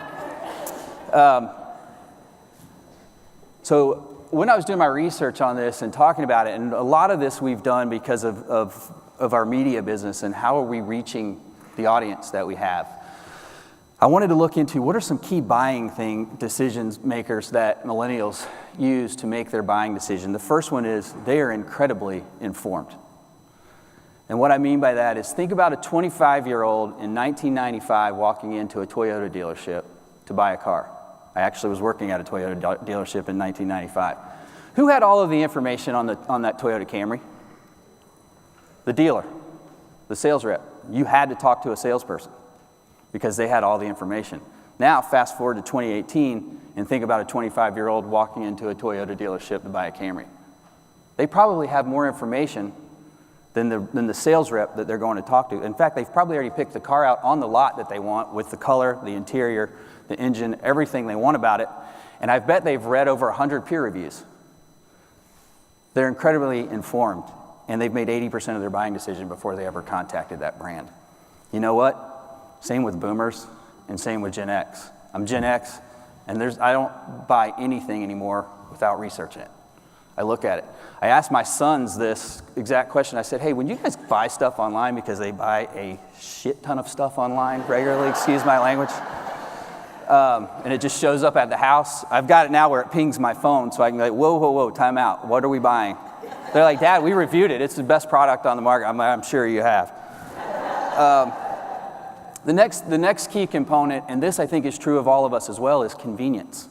So when I was doing my research on this and talking about it, and a lot of this we've done because of our media business and how are we reaching the audience that we have, I wanted to look into what are some key buying decisions makers that millennials use to make their buying decision. The first one is they are incredibly informed. And what I mean by that is think about a 25-year-old in 1995 walking into a Toyota dealership to buy a car. I actually was working at a Toyota dealership in 1995. Who had all of the information on that Toyota Camry? The dealer, the sales rep. You had to talk to a salesperson because they had all the information. Now, fast forward to 2018 and think about a 25-year-old walking into a Toyota dealership to buy a Camry. They probably have more information than the sales rep that they're going to talk to. In fact, they've probably already picked the car out on the lot that they want with the color, the interior, the engine, everything they want about it. And I bet they've read over 100 peer reviews. They're incredibly informed, and they've made 80% of their buying decision before they ever contacted that brand. You know what? Same with boomers and same with Gen X. I'm Gen X, and I don't buy anything anymore without researching it. I look at it. I asked my sons this exact question. I said, hey, when you guys buy stuff online, because they buy a shit ton of stuff online regularly, excuse my language, and it just shows up at the house. I've got it now where it pings my phone so I can be like, whoa, time out. What are we buying? They're like, Dad, we reviewed it. It's the best product on the market. I'm sure you have. The next key component, and this I think is true of all of us as well, is convenience.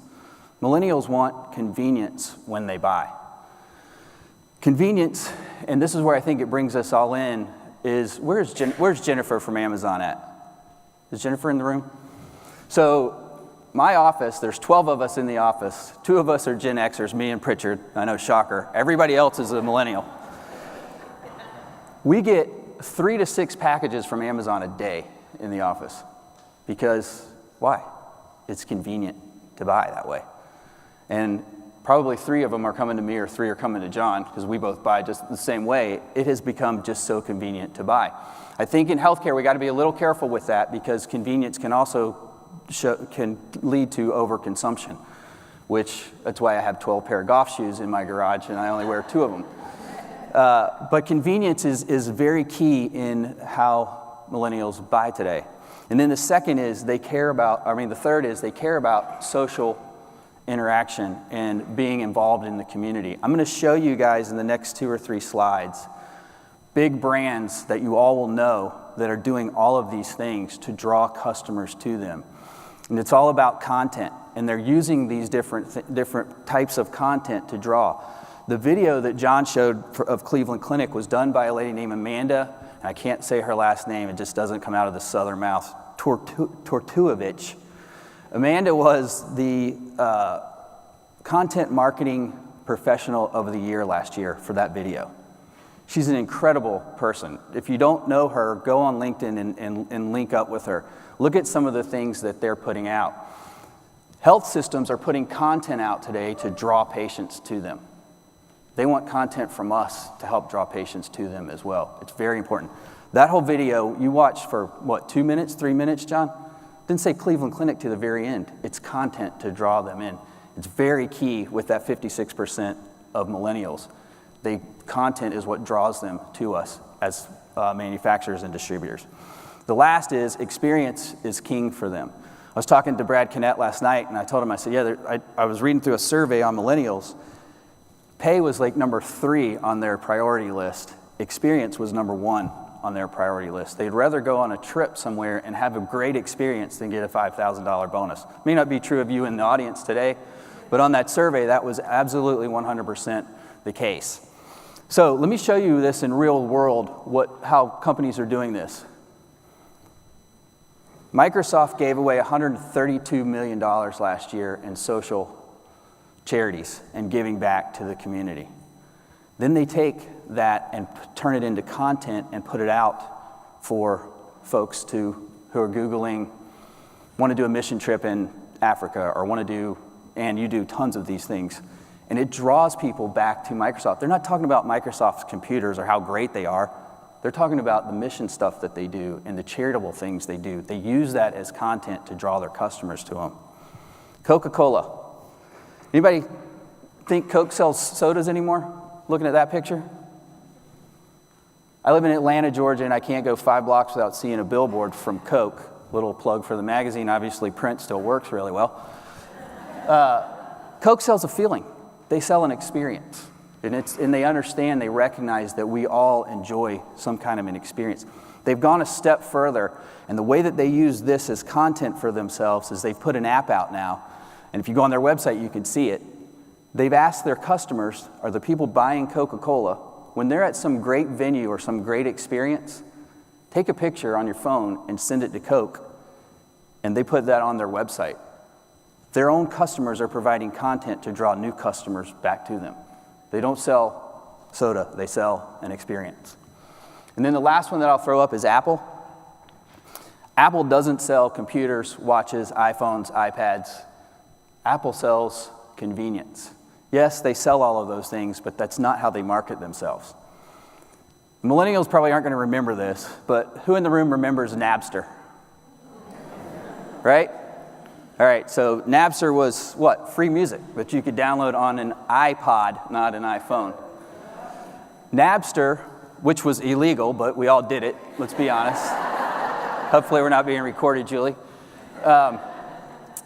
Millennials want convenience when they buy. Convenience, and this is where I think it brings us all in, is where's Jennifer from Amazon at? Is Jennifer in the room? So my office, there's 12 of us in the office. 2 of us are Gen Xers, me and Pritchard. I know, shocker. Everybody else is a millennial. We get 3 to 6 packages from Amazon a day in the office. Because why? It's convenient to buy that way. And probably 3 of them are coming to me or 3 are coming to John because we both buy just the same way. It has become just so convenient to buy. I think in healthcare we got to be a little careful with that because convenience can also can lead to overconsumption, which that's why I have 12 pair of golf shoes in my garage and I only wear 2 of them. But convenience is very key in how millennials buy today. And then the third is they care about social interaction and being involved in the community. I'm going to show you guys in the next 2 or 3 slides big brands that you all will know that are doing all of these things to draw customers to them. And it's all about content, and they're using these different types of content to draw. The video that John showed of Cleveland Clinic was done by a lady named Amanda, and I can't say her last name, it just doesn't come out of the southern mouth, Tortuovich. Amanda was the content marketing professional of the year last year for that video. She's an incredible person. If you don't know her, go on LinkedIn and link up with her. Look at some of the things that they're putting out. Health systems are putting content out today to draw patients to them. They want content from us to help draw patients to them as well. It's very important. That whole video you watched for, what, 2 minutes, 3 minutes, John? Didn't say Cleveland Clinic to the very end. It's content to draw them in. It's very key with that 56% of millennials. Content is what draws them to us as manufacturers and distributors. The last is experience is king for them. I was talking to Brad Kinnett last night, and I told him, I said, yeah, I was reading through a survey on millennials. Pay was like number 3 on their priority list. Experience was number 1 on their priority list. They'd rather go on a trip somewhere and have a great experience than get a $5,000 bonus. May not be true of you in the audience today, but on that survey, that was absolutely 100% the case. So let me show you this in real world, how companies are doing this. Microsoft gave away $132 million last year in social charities and giving back to the community. Then they take that and turn it into content and put it out for folks who are Googling, want to do a mission trip in Africa, or want to do, and you do tons of these things. And it draws people back to Microsoft. They're not talking about Microsoft's computers or how great they are. They're talking about the mission stuff that they do and the charitable things they do. They use that as content to draw their customers to them. Coca-Cola. Anybody think Coke sells sodas anymore? Looking at that picture? I live in Atlanta, Georgia, and I can't go 5 blocks without seeing a billboard from Coke. Little plug for the magazine. Obviously, print still works really well. Coke sells a feeling. They sell an experience. And they understand, they recognize that we all enjoy some kind of an experience. They've gone a step further, and the way that they use this as content for themselves is they've put an app out now. And if you go on their website, you can see it. They've asked their customers, or the people buying Coca-Cola, when they're at some great venue or some great experience, take a picture on your phone and send it to Coke, and they put that on their website. Their own customers are providing content to draw new customers back to them. They don't sell soda, they sell an experience. And then the last one that I'll throw up is Apple. Apple doesn't sell computers, watches, iPhones, iPads. Apple sells convenience. Yes, they sell all of those things, but that's not how they market themselves. Millennials probably aren't going to remember this, but who in the room remembers Napster? Right? All right, so Napster was what? Free music that you could download on an iPod, not an iPhone. Napster, which was illegal, but we all did it, let's be honest. Hopefully we're not being recorded, Julie.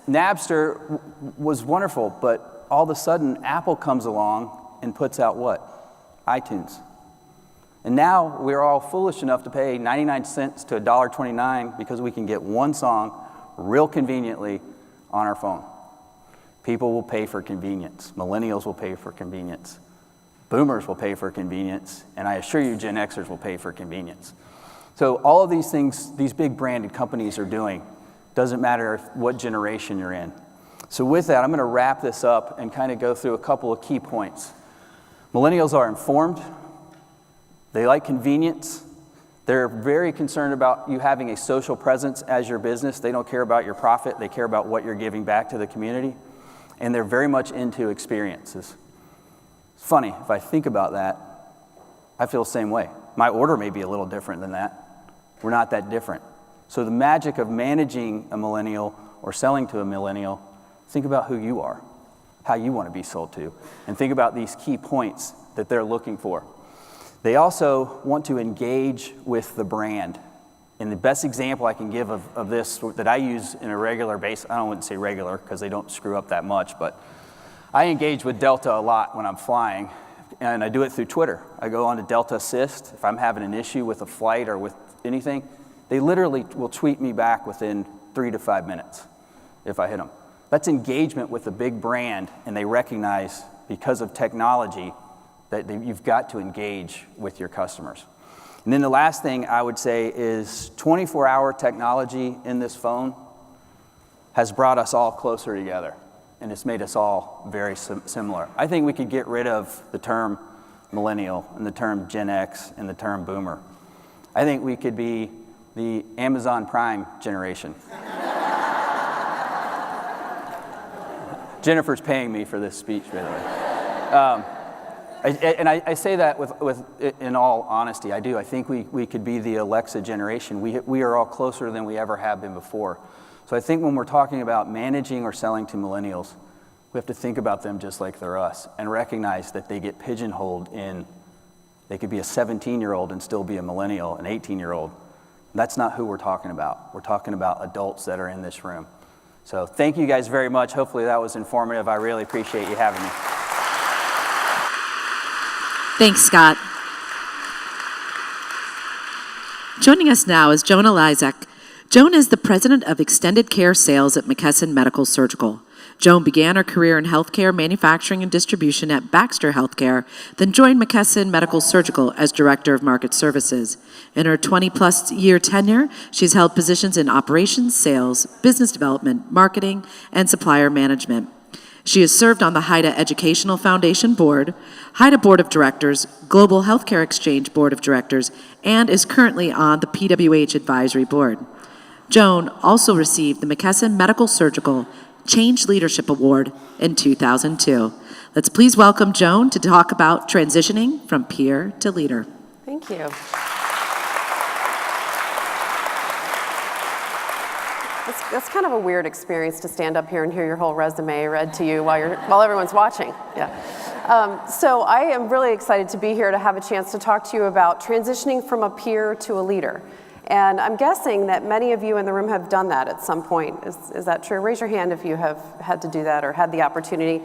Napster was wonderful, but all of a sudden Apple comes along and puts out what? iTunes. And now we're all foolish enough to pay 99 cents to $1.29 because we can get one song real conveniently on our phone. People will pay for convenience. Millennials will pay for convenience. Boomers will pay for convenience. And I assure you, Gen Xers will pay for convenience. So all of these things, these big branded companies are doing. Doesn't matter what generation you're in. So with that, I'm going to wrap this up and kind of go through a couple of key points. Millennials are informed. They like convenience. They're very concerned about you having a social presence as your business. They don't care about your profit. They care about what you're giving back to the community. And they're very much into experiences. It's funny, if I think about that, I feel the same way. My order may be a little different than that. We're not that different. So the magic of managing a millennial or selling to a millennial, think about who you are, how you want to be sold to, and think about these key points that they're looking for. They also want to engage with the brand. And the best example I can give of this that I use in a regular basis, I wouldn't say regular because they don't screw up that much, but I engage with Delta a lot when I'm flying, and I do it through Twitter. I go on to Delta Assist. If I'm having an issue with a flight or with anything, they literally will tweet me back within 3 to 5 minutes. if I hit them. That's engagement with a big brand, and they recognize, because of technology, that you've got to engage with your customers. And then the last thing I would say is 24-hour technology in this phone has brought us all closer together, and it's made us all very similar. I think we could get rid of the term millennial and the term Gen X and the term boomer. I think we could be the Amazon Prime generation. Jennifer's paying me for this speech, by the way. I say that in all honesty. I do. I think we could be the Alexa generation. We are all closer than we ever have been before. So I think when we're talking about managing or selling to millennials, we have to think about them just like they're us and recognize that they get pigeonholed in, they could be a 17-year-old and still be a millennial, an 18-year-old. That's not who we're talking about. We're talking about adults that are in this room. So thank you guys very much. Hopefully that was informative. I really appreciate you having me. Thanks, Scott. Joining us now is Joan Elizak. Joan is the president of Extended Care Sales at McKesson Medical Surgical. Joan began her career in healthcare manufacturing and distribution at Baxter Healthcare, then joined McKesson Medical Surgical as Director of Market Services. In her 20-plus year tenure, she's held positions in operations, sales, business development, marketing, and supplier management. She has served on the HIDA Educational Foundation Board, HIDA Board of Directors, Global Healthcare Exchange Board of Directors, and is currently on the PWH Advisory Board. Joan also received the McKesson Medical Surgical Change Leadership Award in 2002. Let's please welcome Joan to talk about transitioning from peer to leader. Thank you. That's kind of a weird experience to stand up here and hear your whole resume read to you while everyone's watching. Yeah. So I am really excited to be here to have a chance to talk to you about transitioning from a peer to a leader. And I'm guessing that many of you in the room have done that at some point. Is that true? Raise your hand if you have had to do that or had the opportunity.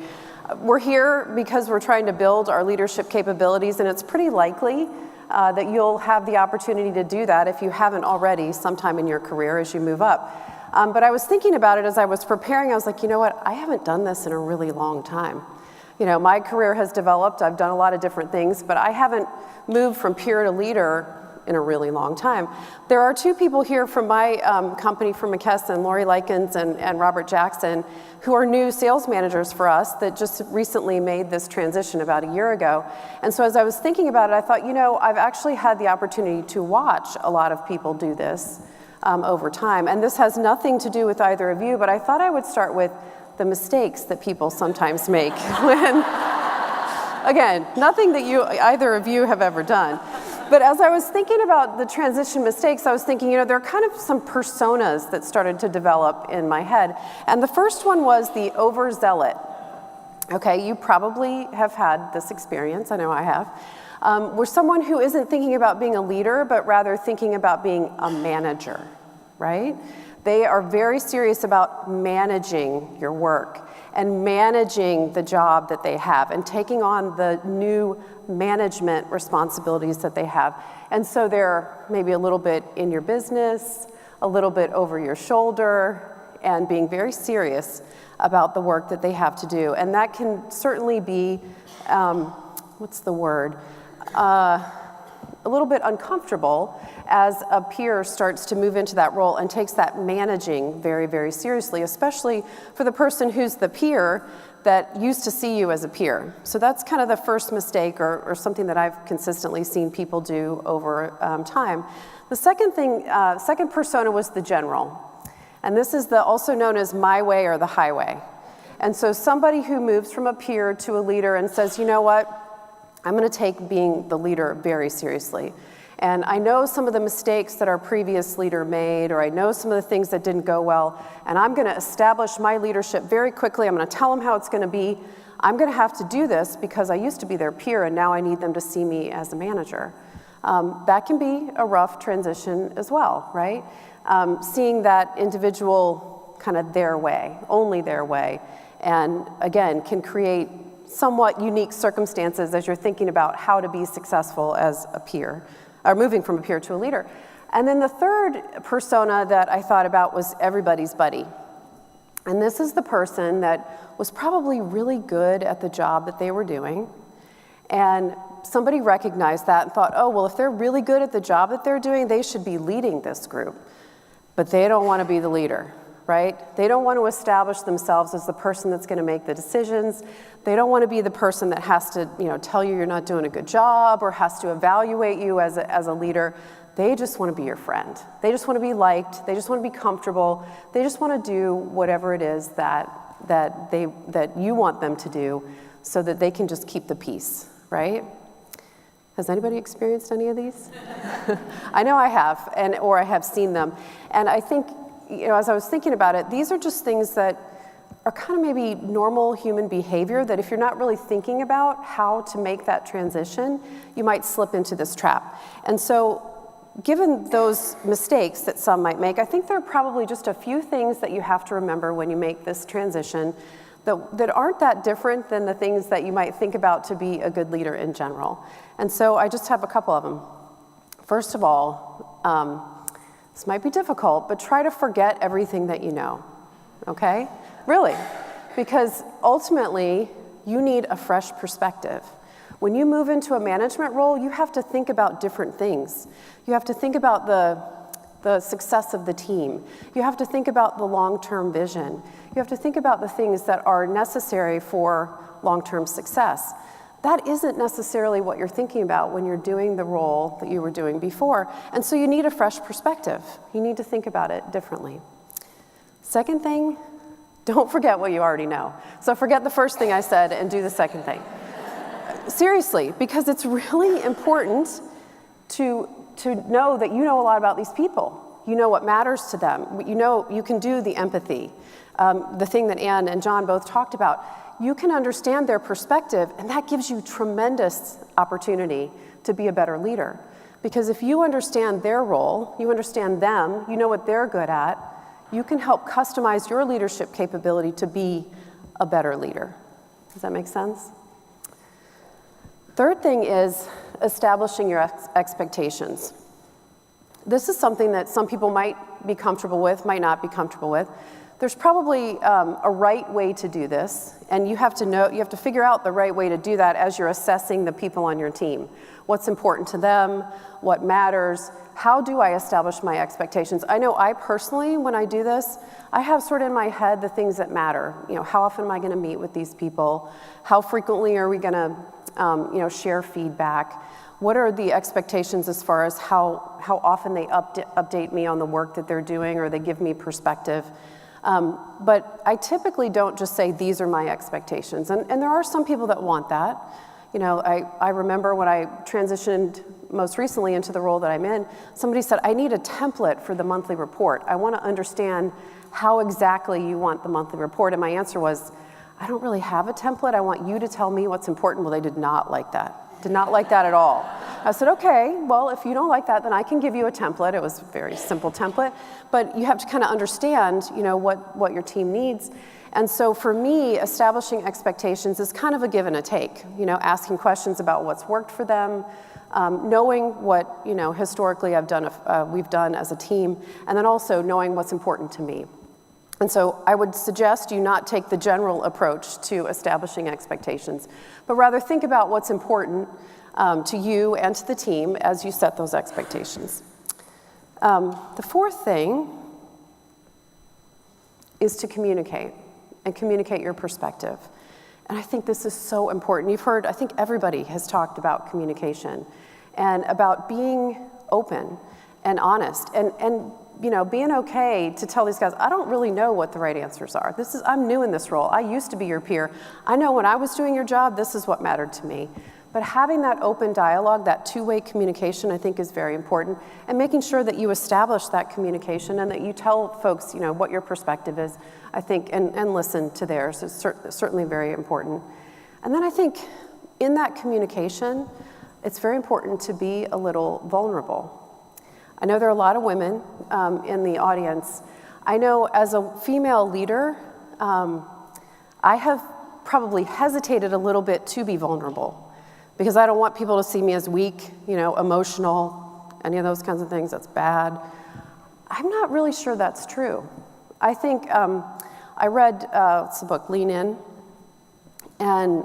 We're here because we're trying to build our leadership capabilities, and it's pretty likely that you'll have the opportunity to do that if you haven't already sometime in your career as you move up. But I was thinking about it as I was preparing. I was like, you know what? I haven't done this in a really long time. You know, my career has developed. I've done a lot of different things, but I haven't moved from peer to leader in a really long time. There are two people here from my company, from McKesson, Lori Likens and Robert Jackson, who are new sales managers for us that just recently made this transition about a year ago. And so as I was thinking about it, I thought, you know, I've actually had the opportunity to watch a lot of people do this over time. And this has nothing to do with either of you, but I thought I would start with the mistakes that people sometimes make when, again, nothing that either of you have ever done. But as I was thinking about the transition mistakes, I was thinking, you know, there are kind of some personas that started to develop in my head. And the first one was the overzealot. Okay, you probably have had this experience, I know I have, where someone who isn't thinking about being a leader, but rather thinking about being a manager, right? They are very serious about managing your work and managing the job that they have and taking on the new management responsibilities that they have. And so they're maybe a little bit in your business, a little bit over your shoulder, and being very serious about the work that they have to do. And that can certainly be, a little bit uncomfortable as a peer starts to move into that role and takes that managing very, very seriously, especially for the person who's the peer that used to see you as a peer. So that's kind of the first mistake or something that I've consistently seen people do over time. The second persona was the general. And this is also known as my way or the highway. And so somebody who moves from a peer to a leader and says, you know what, I'm going to take being the leader very seriously. And I know some of the mistakes that our previous leader made, or I know some of the things that didn't go well, and I'm going to establish my leadership very quickly. I'm going to tell them how it's going to be. I'm going to have to do this because I used to be their peer, and now I need them to see me as a manager. That can be a rough transition as well, right? Seeing that individual kind of their way, only their way, and again, can create somewhat unique circumstances as you're thinking about how to be successful as a peer, or moving from a peer to a leader. And then the third persona that I thought about was everybody's buddy. And this is the person that was probably really good at the job that they were doing. And somebody recognized that and thought, oh, well, if they're really good at the job that they're doing, they should be leading this group. But they don't want to be the leader, right? They don't want to establish themselves as the person that's going to make the decisions. They don't want to be the person that has to, tell you you're not doing a good job or has to evaluate you as a leader. They just want to be your friend. They just want to be liked. They just want to be comfortable. They just want to do whatever it is that you want them to do so that they can just keep the peace, right? Has anybody experienced any of these? I know I have, or I have seen them. And I think, as I was thinking about it, these are just things that are kind of maybe normal human behavior that if you're not really thinking about how to make that transition, you might slip into this trap. And so, given those mistakes that some might make, I think there are probably just a few things that you have to remember when you make this transition that aren't that different than the things that you might think about to be a good leader in general. And so I just have a couple of them. First of all, this might be difficult, but try to forget everything that you know, okay? Really, because ultimately, you need a fresh perspective. When you move into a management role, you have to think about different things. You have to think about the success of the team. You have to think about the long-term vision. You have to think about the things that are necessary for long-term success. That isn't necessarily what you're thinking about when you're doing the role that you were doing before. And so you need a fresh perspective. You need to think about it differently. Second thing, don't forget what you already know. So forget the first thing I said and do the second thing. Seriously, because it's really important to know that you know a lot about these people. You know what matters to them. You know you can do the empathy, the thing that Ann and John both talked about. You can understand their perspective, and that gives you tremendous opportunity to be a better leader. Because if you understand their role, you understand them, you know what they're good at, you can help customize your leadership capability to be a better leader. Does that make sense? Third thing is establishing your expectations. This is something that some people might be comfortable with, might not be comfortable with. There's probably a right way to do this, and you have to figure out the right way to do that as you're assessing the people on your team. What's important to them, what matters, how do I establish my expectations? I know I personally, when I do this, I have sort of in my head the things that matter. How often am I going to meet with these people? How frequently are we going to share feedback? What are the expectations as far as how often they update me on the work that they're doing or they give me perspective? But I typically don't just say, these are my expectations. And there are some people that want that. I remember when I transitioned most recently into the role that I'm in, somebody said, I need a template for the monthly report. I want to understand how exactly you want the monthly report. And my answer was, I don't really have a template. I want you to tell me what's important. Well, they did not like that. Did not like that at all. I said, okay, well, if you don't like that, then I can give you a template. It was a very simple template, but you have to kind of understand, what your team needs. And so for me, establishing expectations is kind of a give and a take, asking questions about what's worked for them, knowing what, historically we've done as a team, and then also knowing what's important to me. And so I would suggest you not take the general approach to establishing expectations, but rather think about what's important to you and to the team as you set those expectations. The fourth thing is to communicate and communicate your perspective. And I think this is so important. You've heard, I think everybody has talked about communication and about being open and honest and being okay to tell these guys, I don't really know what the right answers are. I'm new in this role. I used to be your peer. I know when I was doing your job, this is what mattered to me. But having that open dialogue, that two-way communication, I think is very important. And making sure that you establish that communication and that you tell folks, what your perspective is, I think, and listen to theirs is certainly very important. And then I think in that communication, it's very important to be a little vulnerable. I know there are a lot of women in the audience. I know as a female leader, I have probably hesitated a little bit to be vulnerable because I don't want people to see me as weak, emotional, any of those kinds of things. That's bad. I'm not really sure that's true. I think I read it's the book, Lean In, and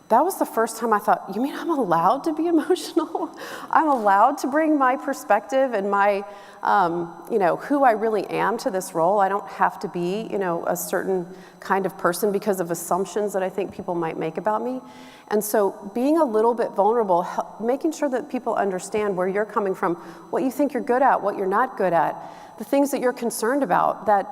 that was the first time I thought, you mean I'm allowed to be emotional? I'm allowed to bring my perspective and my, who I really am to this role. I don't have to be, a certain kind of person because of assumptions that I think people might make about me. And so being a little bit vulnerable, making sure that people understand where you're coming from, what you think you're good at, what you're not good at, the things that you're concerned about, that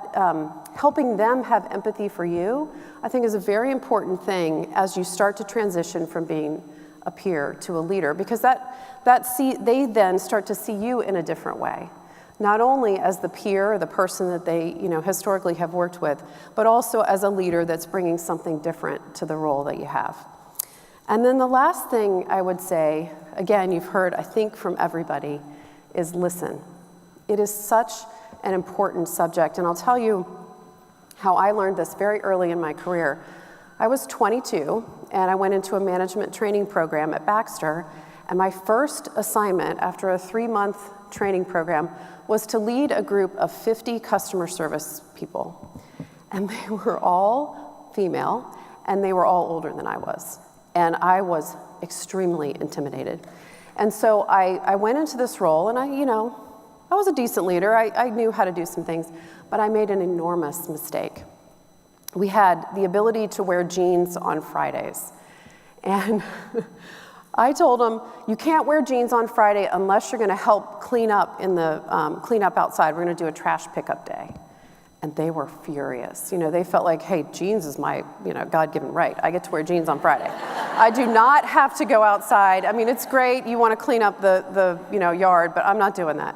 helping them have empathy for you, I think is a very important thing as you start to transition from being a peer to a leader, because they then start to see you in a different way. Not only as the peer or the person that they historically have worked with, but also as a leader that's bringing something different to the role that you have. And then the last thing I would say, again, you've heard, I think, from everybody, is listen. It is such an important subject, and I'll tell you how I learned this very early in my career. I was 22, and I went into a management training program at Baxter, and my first assignment after a 3-month training program was to lead a group of 50 customer service people. And they were all female, and they were all older than I was. And I was extremely intimidated. And so I went into this role, and I was a decent leader. I knew how to do some things, but I made an enormous mistake. We had the ability to wear jeans on Fridays. And I told them, you can't wear jeans on Friday unless you're gonna help clean up clean up outside. We're gonna do a trash pickup day. And they were furious. They felt like, hey, jeans is my, God-given right. I get to wear jeans on Friday. I do not have to go outside. I mean, it's great. You want to clean up the yard, but I'm not doing that.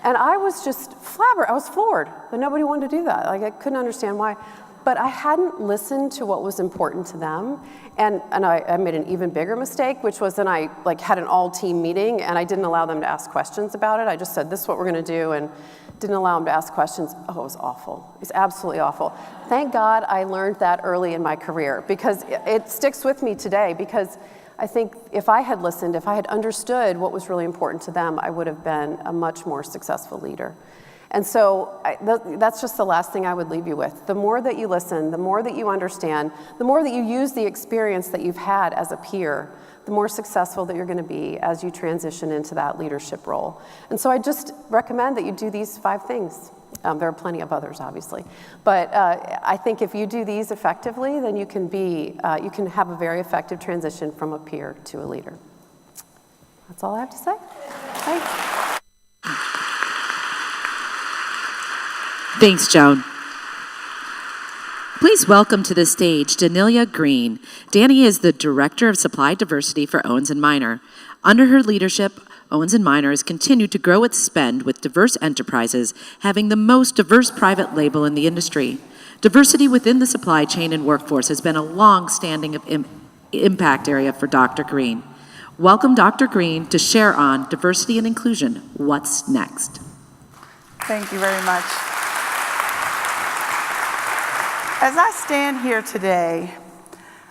And I was just I was floored that nobody wanted to do that. Like, I couldn't understand why. But I hadn't listened to what was important to them. And I made an even bigger mistake, which was then I had an all-team meeting, and I didn't allow them to ask questions about it. I just said, this is what we're going to do, and didn't allow them to ask questions. Oh, it was awful. It was absolutely awful. Thank God I learned that early in my career, because it sticks with me today, because I think if I had listened, if I had understood what was really important to them, I would have been a much more successful leader. And so that's just the last thing I would leave you with. The more that you listen, the more that you understand, the more that you use the experience that you've had as a peer, the more successful that you're going to be as you transition into that leadership role. And so I just recommend that you do these 5 things. There are plenty of others, obviously. But I think if you do these effectively, then you can have a very effective transition from a peer to a leader. That's all I have to say. Thanks. Thanks, Joan. Please welcome to the stage Danilia Green. Danny is the Director of Supply Diversity for Owens & Minor. Under her leadership, Owens & Minor has continued to grow its spend with diverse enterprises, having the most diverse private label in the industry. Diversity within the supply chain and workforce has been a long-standing impact area for Dr. Green. Welcome, Dr. Green, to share on diversity and inclusion. What's next? Thank you very much. As I stand here today,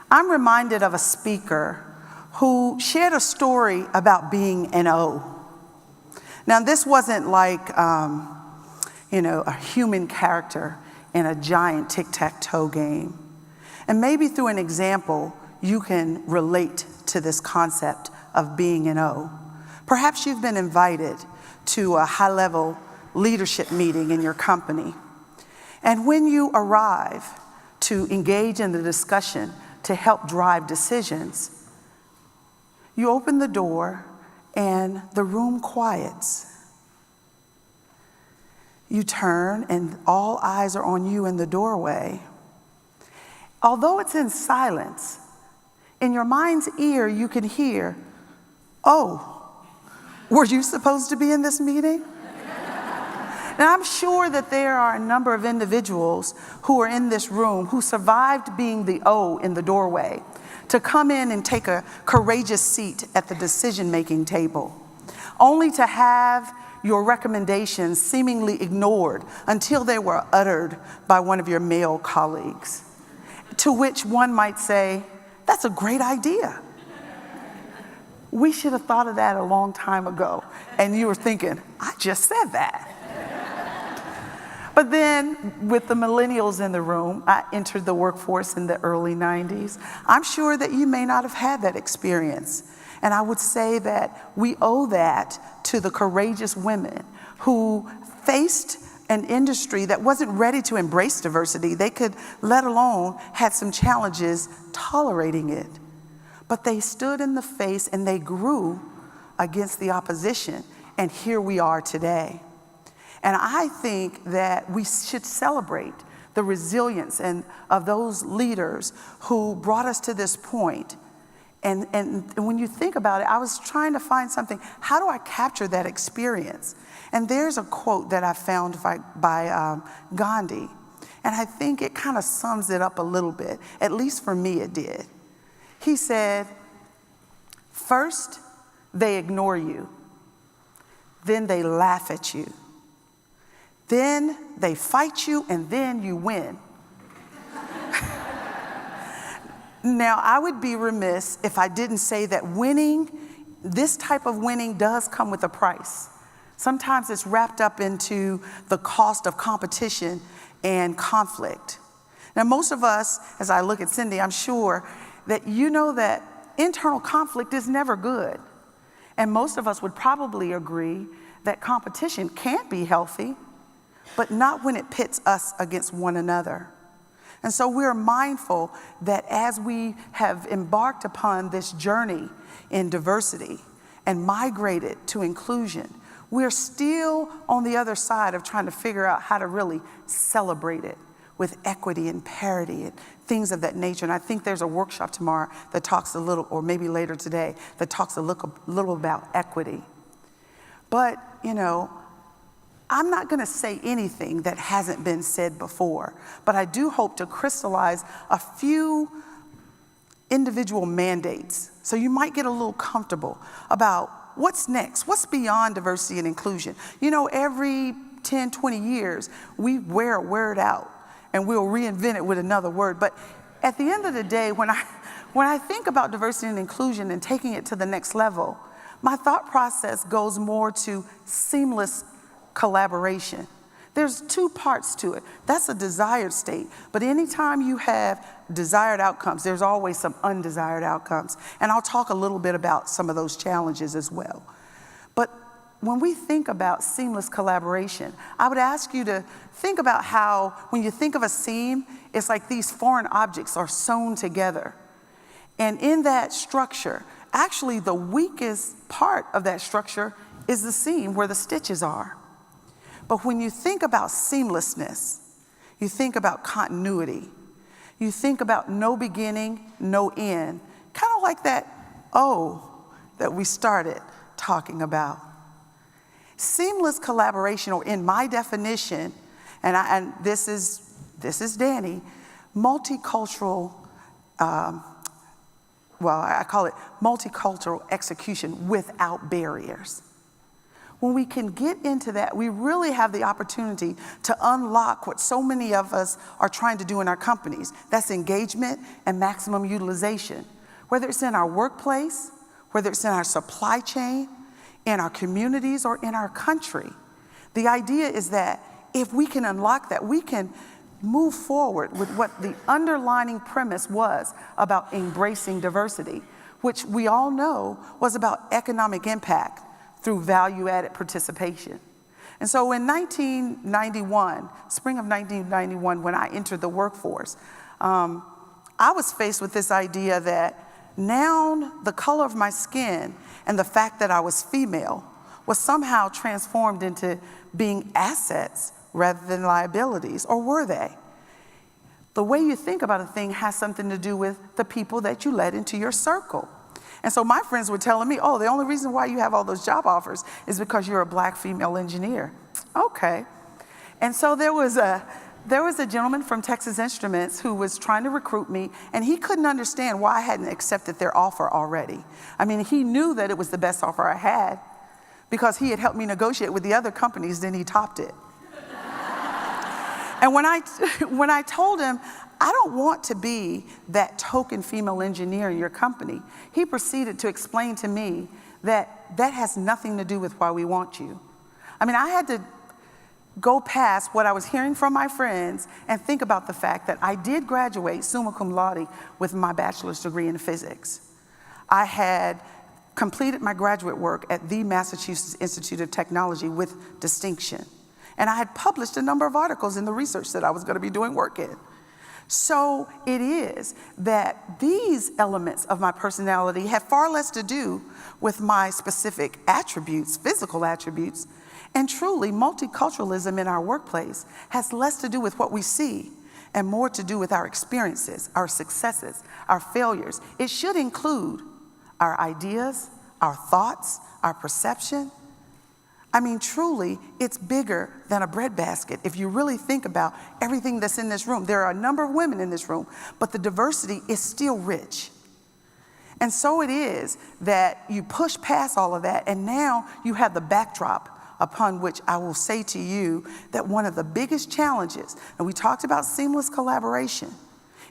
I'm reminded of a speaker who shared a story about being an O. Now, this wasn't like, a human character in a giant tic-tac-toe game. And maybe through an example, you can relate to this concept of being an O. Perhaps you've been invited to a high-level leadership meeting in your company. And when you arrive to engage in the discussion to help drive decisions, you open the door and the room quiets. You turn and all eyes are on you in the doorway. Although it's in silence, in your mind's ear you can hear, "Oh, were you supposed to be in this meeting?" Now, I'm sure that there are a number of individuals who are in this room who survived being the O in the doorway to come in and take a courageous seat at the decision-making table, only to have your recommendations seemingly ignored until they were uttered by one of your male colleagues, to which one might say, "That's a great idea. We should have thought of that a long time ago." And you were thinking, "I just said that." But But then with the millennials in the room, I entered the workforce in the early 90s. I'm sure that you may not have had that experience. And I would say that we owe that to the courageous women who faced an industry that wasn't ready to embrace diversity. They could, let alone, had some challenges tolerating it. But they stood in the face and they grew against the opposition. And here we are today. And I think that we should celebrate the resilience of those leaders who brought us to this point. And when you think about it, I was trying to find something. How do I capture that experience? And there's a quote that I found by Gandhi. And I think it kind of sums it up a little bit. At least for me, it did. He said, first, they ignore you. Then they laugh at you. Then they fight you, and then you win. Now, I would be remiss if I didn't say that winning, this type of winning does come with a price. Sometimes it's wrapped up into the cost of competition and conflict. Now, most of us, as I look at Cindy, I'm sure that you know that internal conflict is never good. And most of us would probably agree that competition can be healthy, but not when it pits us against one another. And so we're mindful that as we have embarked upon this journey in diversity and migrated to inclusion, we're still on the other side of trying to figure out how to really celebrate it with equity and parity and things of that nature. And I think there's a workshop tomorrow that talks a little, or maybe later today, that talks a little about equity. But, you know, I'm not going to say anything that hasn't been said before, but I do hope to crystallize a few individual mandates. So you might get a little comfortable about what's next, what's beyond diversity and inclusion. You know, every 10, 20 years, we wear a word out and we'll reinvent it with another word. But at the end of the day, when I think about diversity and inclusion and taking it to the next level, my thought process goes more to seamless collaboration. There's two parts to it. That's a desired state. But anytime you have desired outcomes, there's always some undesired outcomes. And I'll talk a little bit about some of those challenges as well. But when we think about seamless collaboration, I would ask you to think about how when you think of a seam, it's like these foreign objects are sewn together. And in that structure, actually the weakest part of that structure is the seam where the stitches are. But when you think about seamlessness, you think about continuity. You think about no beginning, no end. Kind of like that O that we started talking about. Seamless collaboration, or in my definition, and this is Danny, multicultural, I call it multicultural execution without barriers. When we can get into that, we really have the opportunity to unlock what so many of us are trying to do in our companies. That's engagement and maximum utilization. Whether it's in our workplace, whether it's in our supply chain, in our communities, or in our country. The idea is that if we can unlock that, we can move forward with what the underlining premise was about embracing diversity, which we all know was about economic impact through value-added participation. And so in 1991, spring of 1991, when I entered the workforce, I was faced with this idea that now the color of my skin and the fact that I was female was somehow transformed into being assets rather than liabilities, or were they? The way you think about a thing has something to do with the people that you let into your circle. And so my friends were telling me, oh, the only reason why you have all those job offers is because you're a black female engineer. Okay. And so there was a gentleman from Texas Instruments who was trying to recruit me, and he couldn't understand why I hadn't accepted their offer already. I mean, he knew that it was the best offer I had because he had helped me negotiate with the other companies, then he topped it. And when I told him, I don't want to be that token female engineer in your company, he proceeded to explain to me that that has nothing to do with why we want you. I mean, I had to go past what I was hearing from my friends and think about the fact that I did graduate summa cum laude with my bachelor's degree in physics. I had completed my graduate work at the Massachusetts Institute of Technology with distinction. And I had published a number of articles in the research that I was going to be doing work in. So it is that these elements of my personality have far less to do with my specific attributes, physical attributes, and truly multiculturalism in our workplace has less to do with what we see and more to do with our experiences, our successes, our failures. It should include our ideas, our thoughts, our perception. I mean, truly, it's bigger than a breadbasket. If you really think about everything that's in this room, there are a number of women in this room, but the diversity is still rich. And so it is that you push past all of that, and now you have the backdrop upon which I will say to you that one of the biggest challenges, and we talked about seamless collaboration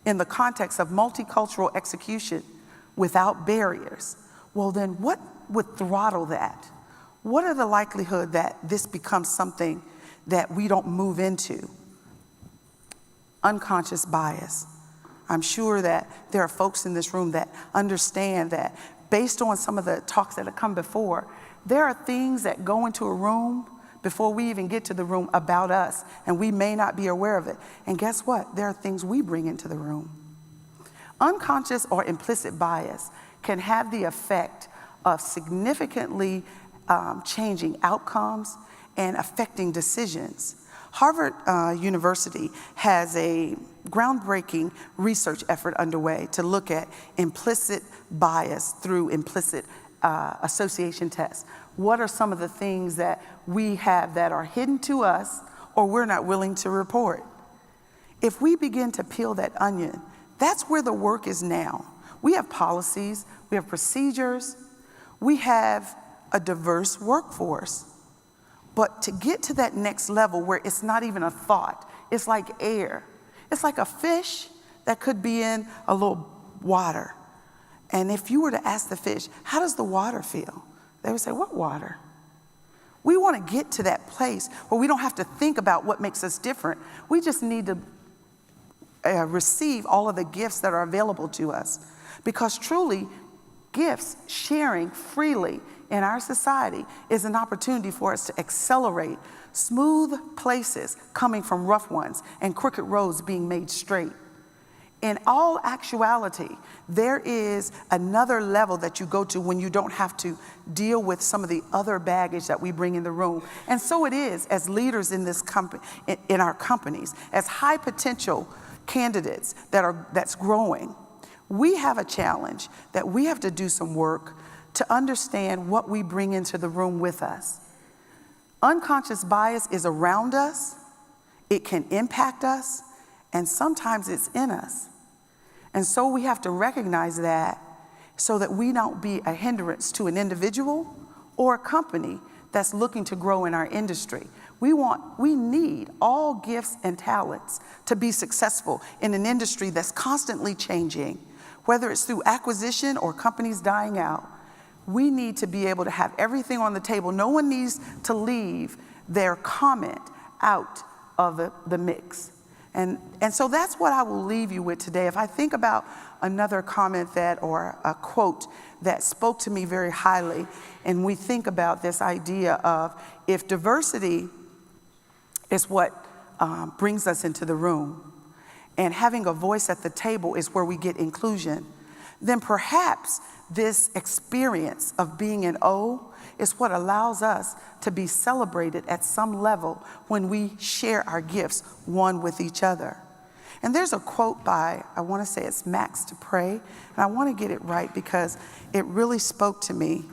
in the context of multicultural execution without barriers. Well, then what would throttle that? What are the likelihood that this becomes something that we don't move into? Unconscious bias. I'm sure that there are folks in this room that understand that based on some of the talks that have come before, there are things that go into a room before we even get to the room about us, and we may not be aware of it. And guess what? There are things we bring into the room. Unconscious or implicit bias can have the effect of significantly changing outcomes and affecting decisions. Harvard University has a groundbreaking research effort underway to look at implicit bias through implicit association tests. What are some of the things that we have that are hidden to us or we're not willing to report? If we begin to peel that onion, that's where the work is now. We have policies, we have procedures, we have a diverse workforce. But to get to that next level where it's not even a thought, it's like air. It's like a fish that could be in a little water. And if you were to ask the fish, how does the water feel? They would say, what water? We want to get to that place where we don't have to think about what makes us different. We just need to receive all of the gifts that are available to us. Because truly, gifts, sharing freely in our society is an opportunity for us to accelerate smooth places coming from rough ones and crooked roads being made straight. In all actuality, there is another level that you go to when you don't have to deal with some of the other baggage that we bring in the room. And so it is as leaders in this in our companies, as high potential candidates that's growing. We have a challenge that we have to do some work to understand what we bring into the room with us. Unconscious bias is around us, it can impact us, and sometimes it's in us. And so we have to recognize that so that we don't be a hindrance to an individual or a company that's looking to grow in our industry. We need all gifts and talents to be successful in an industry that's constantly changing, whether it's through acquisition or companies dying out. We need to be able to have everything on the table. No one needs to leave their comment out of the mix. And so that's what I will leave you with today. If I think about another comment or a quote that spoke to me very highly, and we think about this idea of if diversity is what brings us into the room, and having a voice at the table is where we get inclusion, then perhaps this experience of being an O is what allows us to be celebrated at some level when we share our gifts one with each other. And there's a quote by, I want to say it's Max to Pray, and I want to get it right because it really spoke to me.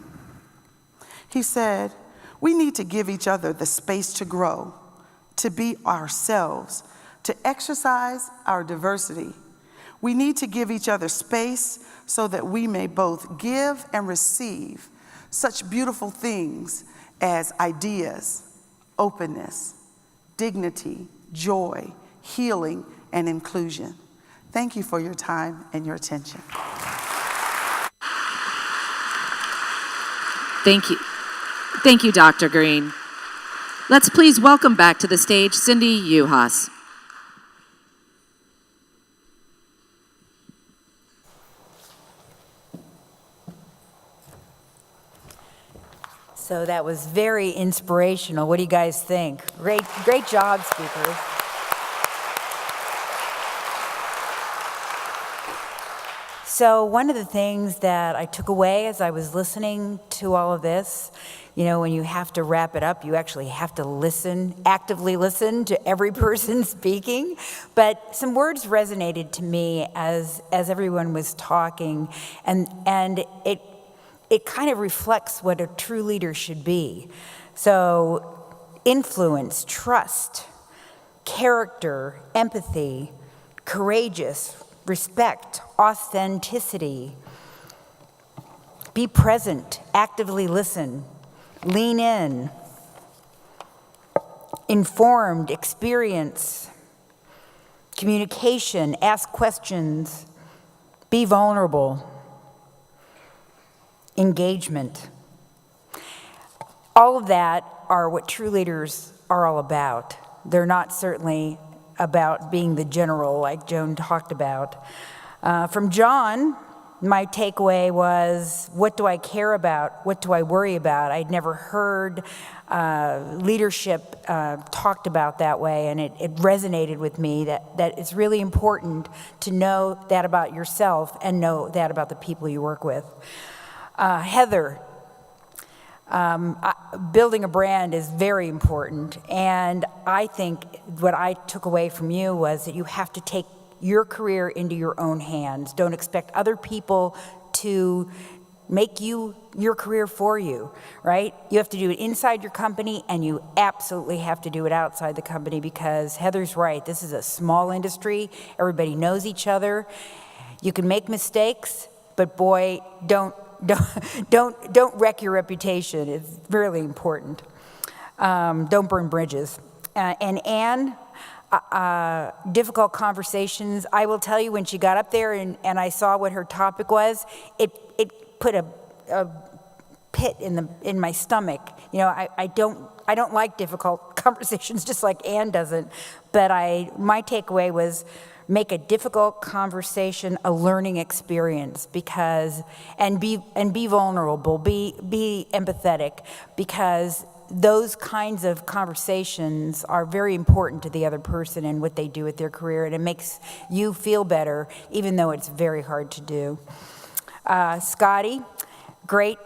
He said, we need to give each other the space to grow, to be ourselves, to exercise our diversity. We need to give each other space so that we may both give and receive such beautiful things as ideas, openness, dignity, joy, healing, and inclusion. Thank you for your time and your attention. Thank you. Thank you, Dr. Green. Let's please welcome back to the stage Cindy Uhas. So that was very inspirational. What do you guys think? Great job, speakers. So one of the things that I took away as I was listening to all of this, you know, when you have to wrap it up, you actually have to listen, actively listen to every person speaking. But some words resonated to me as everyone was talking, and it kind of reflects what a true leader should be. So influence, trust, character, empathy, courageous, respect, authenticity, be present, actively listen, lean in, informed, experience, communication, ask questions, be vulnerable, engagement. All of that are what true leaders are all about. They're not certainly about being the general like Joan talked about. From John, my takeaway was, what do I care about? What do I worry about? I'd never heard leadership talked about that way, and it resonated with me that it's really important to know that about yourself and know that about the people you work with. Heather, building a brand is very important, and I think what I took away from you was that you have to take your career into your own hands. Don't expect other people to make your career for you, right? You have to do it inside your company, and you absolutely have to do it outside the company, because Heather's right. This is a small industry. Everybody knows each other. You can make mistakes, but boy, don't wreck your reputation. It's really important. Don't burn bridges. And Anne, difficult conversations. I will tell you, when she got up there and I saw what her topic was, it put a pit in my stomach. You know, I don't like difficult conversations, just like Anne doesn't. But my takeaway was, make a difficult conversation a learning experience, and be vulnerable, be empathetic, because those kinds of conversations are very important to the other person and what they do with their career, and it makes you feel better, even though it's very hard to do. Scotty, great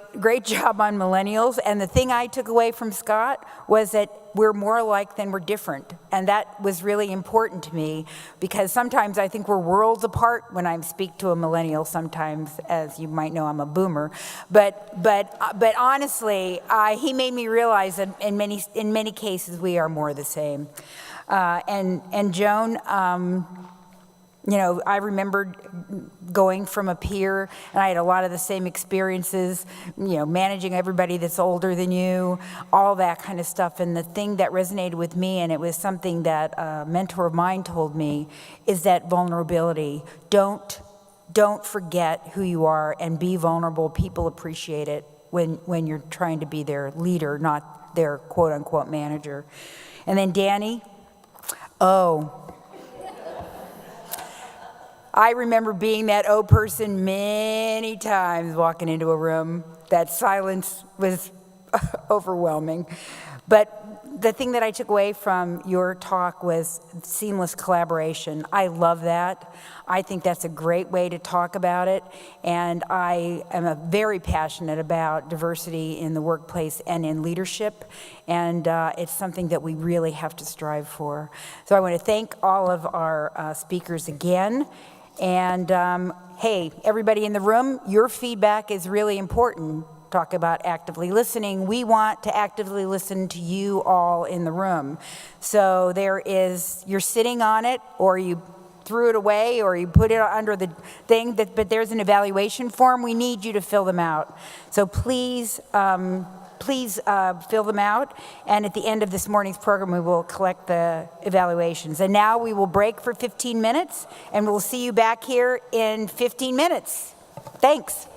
job on millennials, and the thing I took away from Scott was that we're more alike than we're different, and that was really important to me, because sometimes I think we're worlds apart when I speak to a millennial. Sometimes, as you might know, I'm a boomer, but honestly, he made me realize that in many cases we are more the same. And Joan, you know, I remembered going from a peer, and I had a lot of the same experiences, you know, managing everybody that's older than you, all that kind of stuff. And the thing that resonated with me, and it was something that a mentor of mine told me, is that vulnerability. Don't forget who you are, and be vulnerable. People appreciate it when you're trying to be their leader, not their quote-unquote manager. And then Danny, I remember being that person many times, walking into a room. That silence was overwhelming. But the thing that I took away from your talk was seamless collaboration. I love that. I think that's a great way to talk about it. And I am very passionate about diversity in the workplace and in leadership. And it's something that we really have to strive for. So I want to thank all of our speakers again. And hey, everybody in the room, your feedback is really important. Talk about actively listening. We want to actively listen to you all in the room. So you're sitting on it, or you threw it away, or you put it under the thing, but there's an evaluation form. We need you to fill them out. So please fill them out, and at the end of this morning's program, we will collect the evaluations. And now we will break for 15 minutes, and we'll see you back here in 15 minutes. Thanks.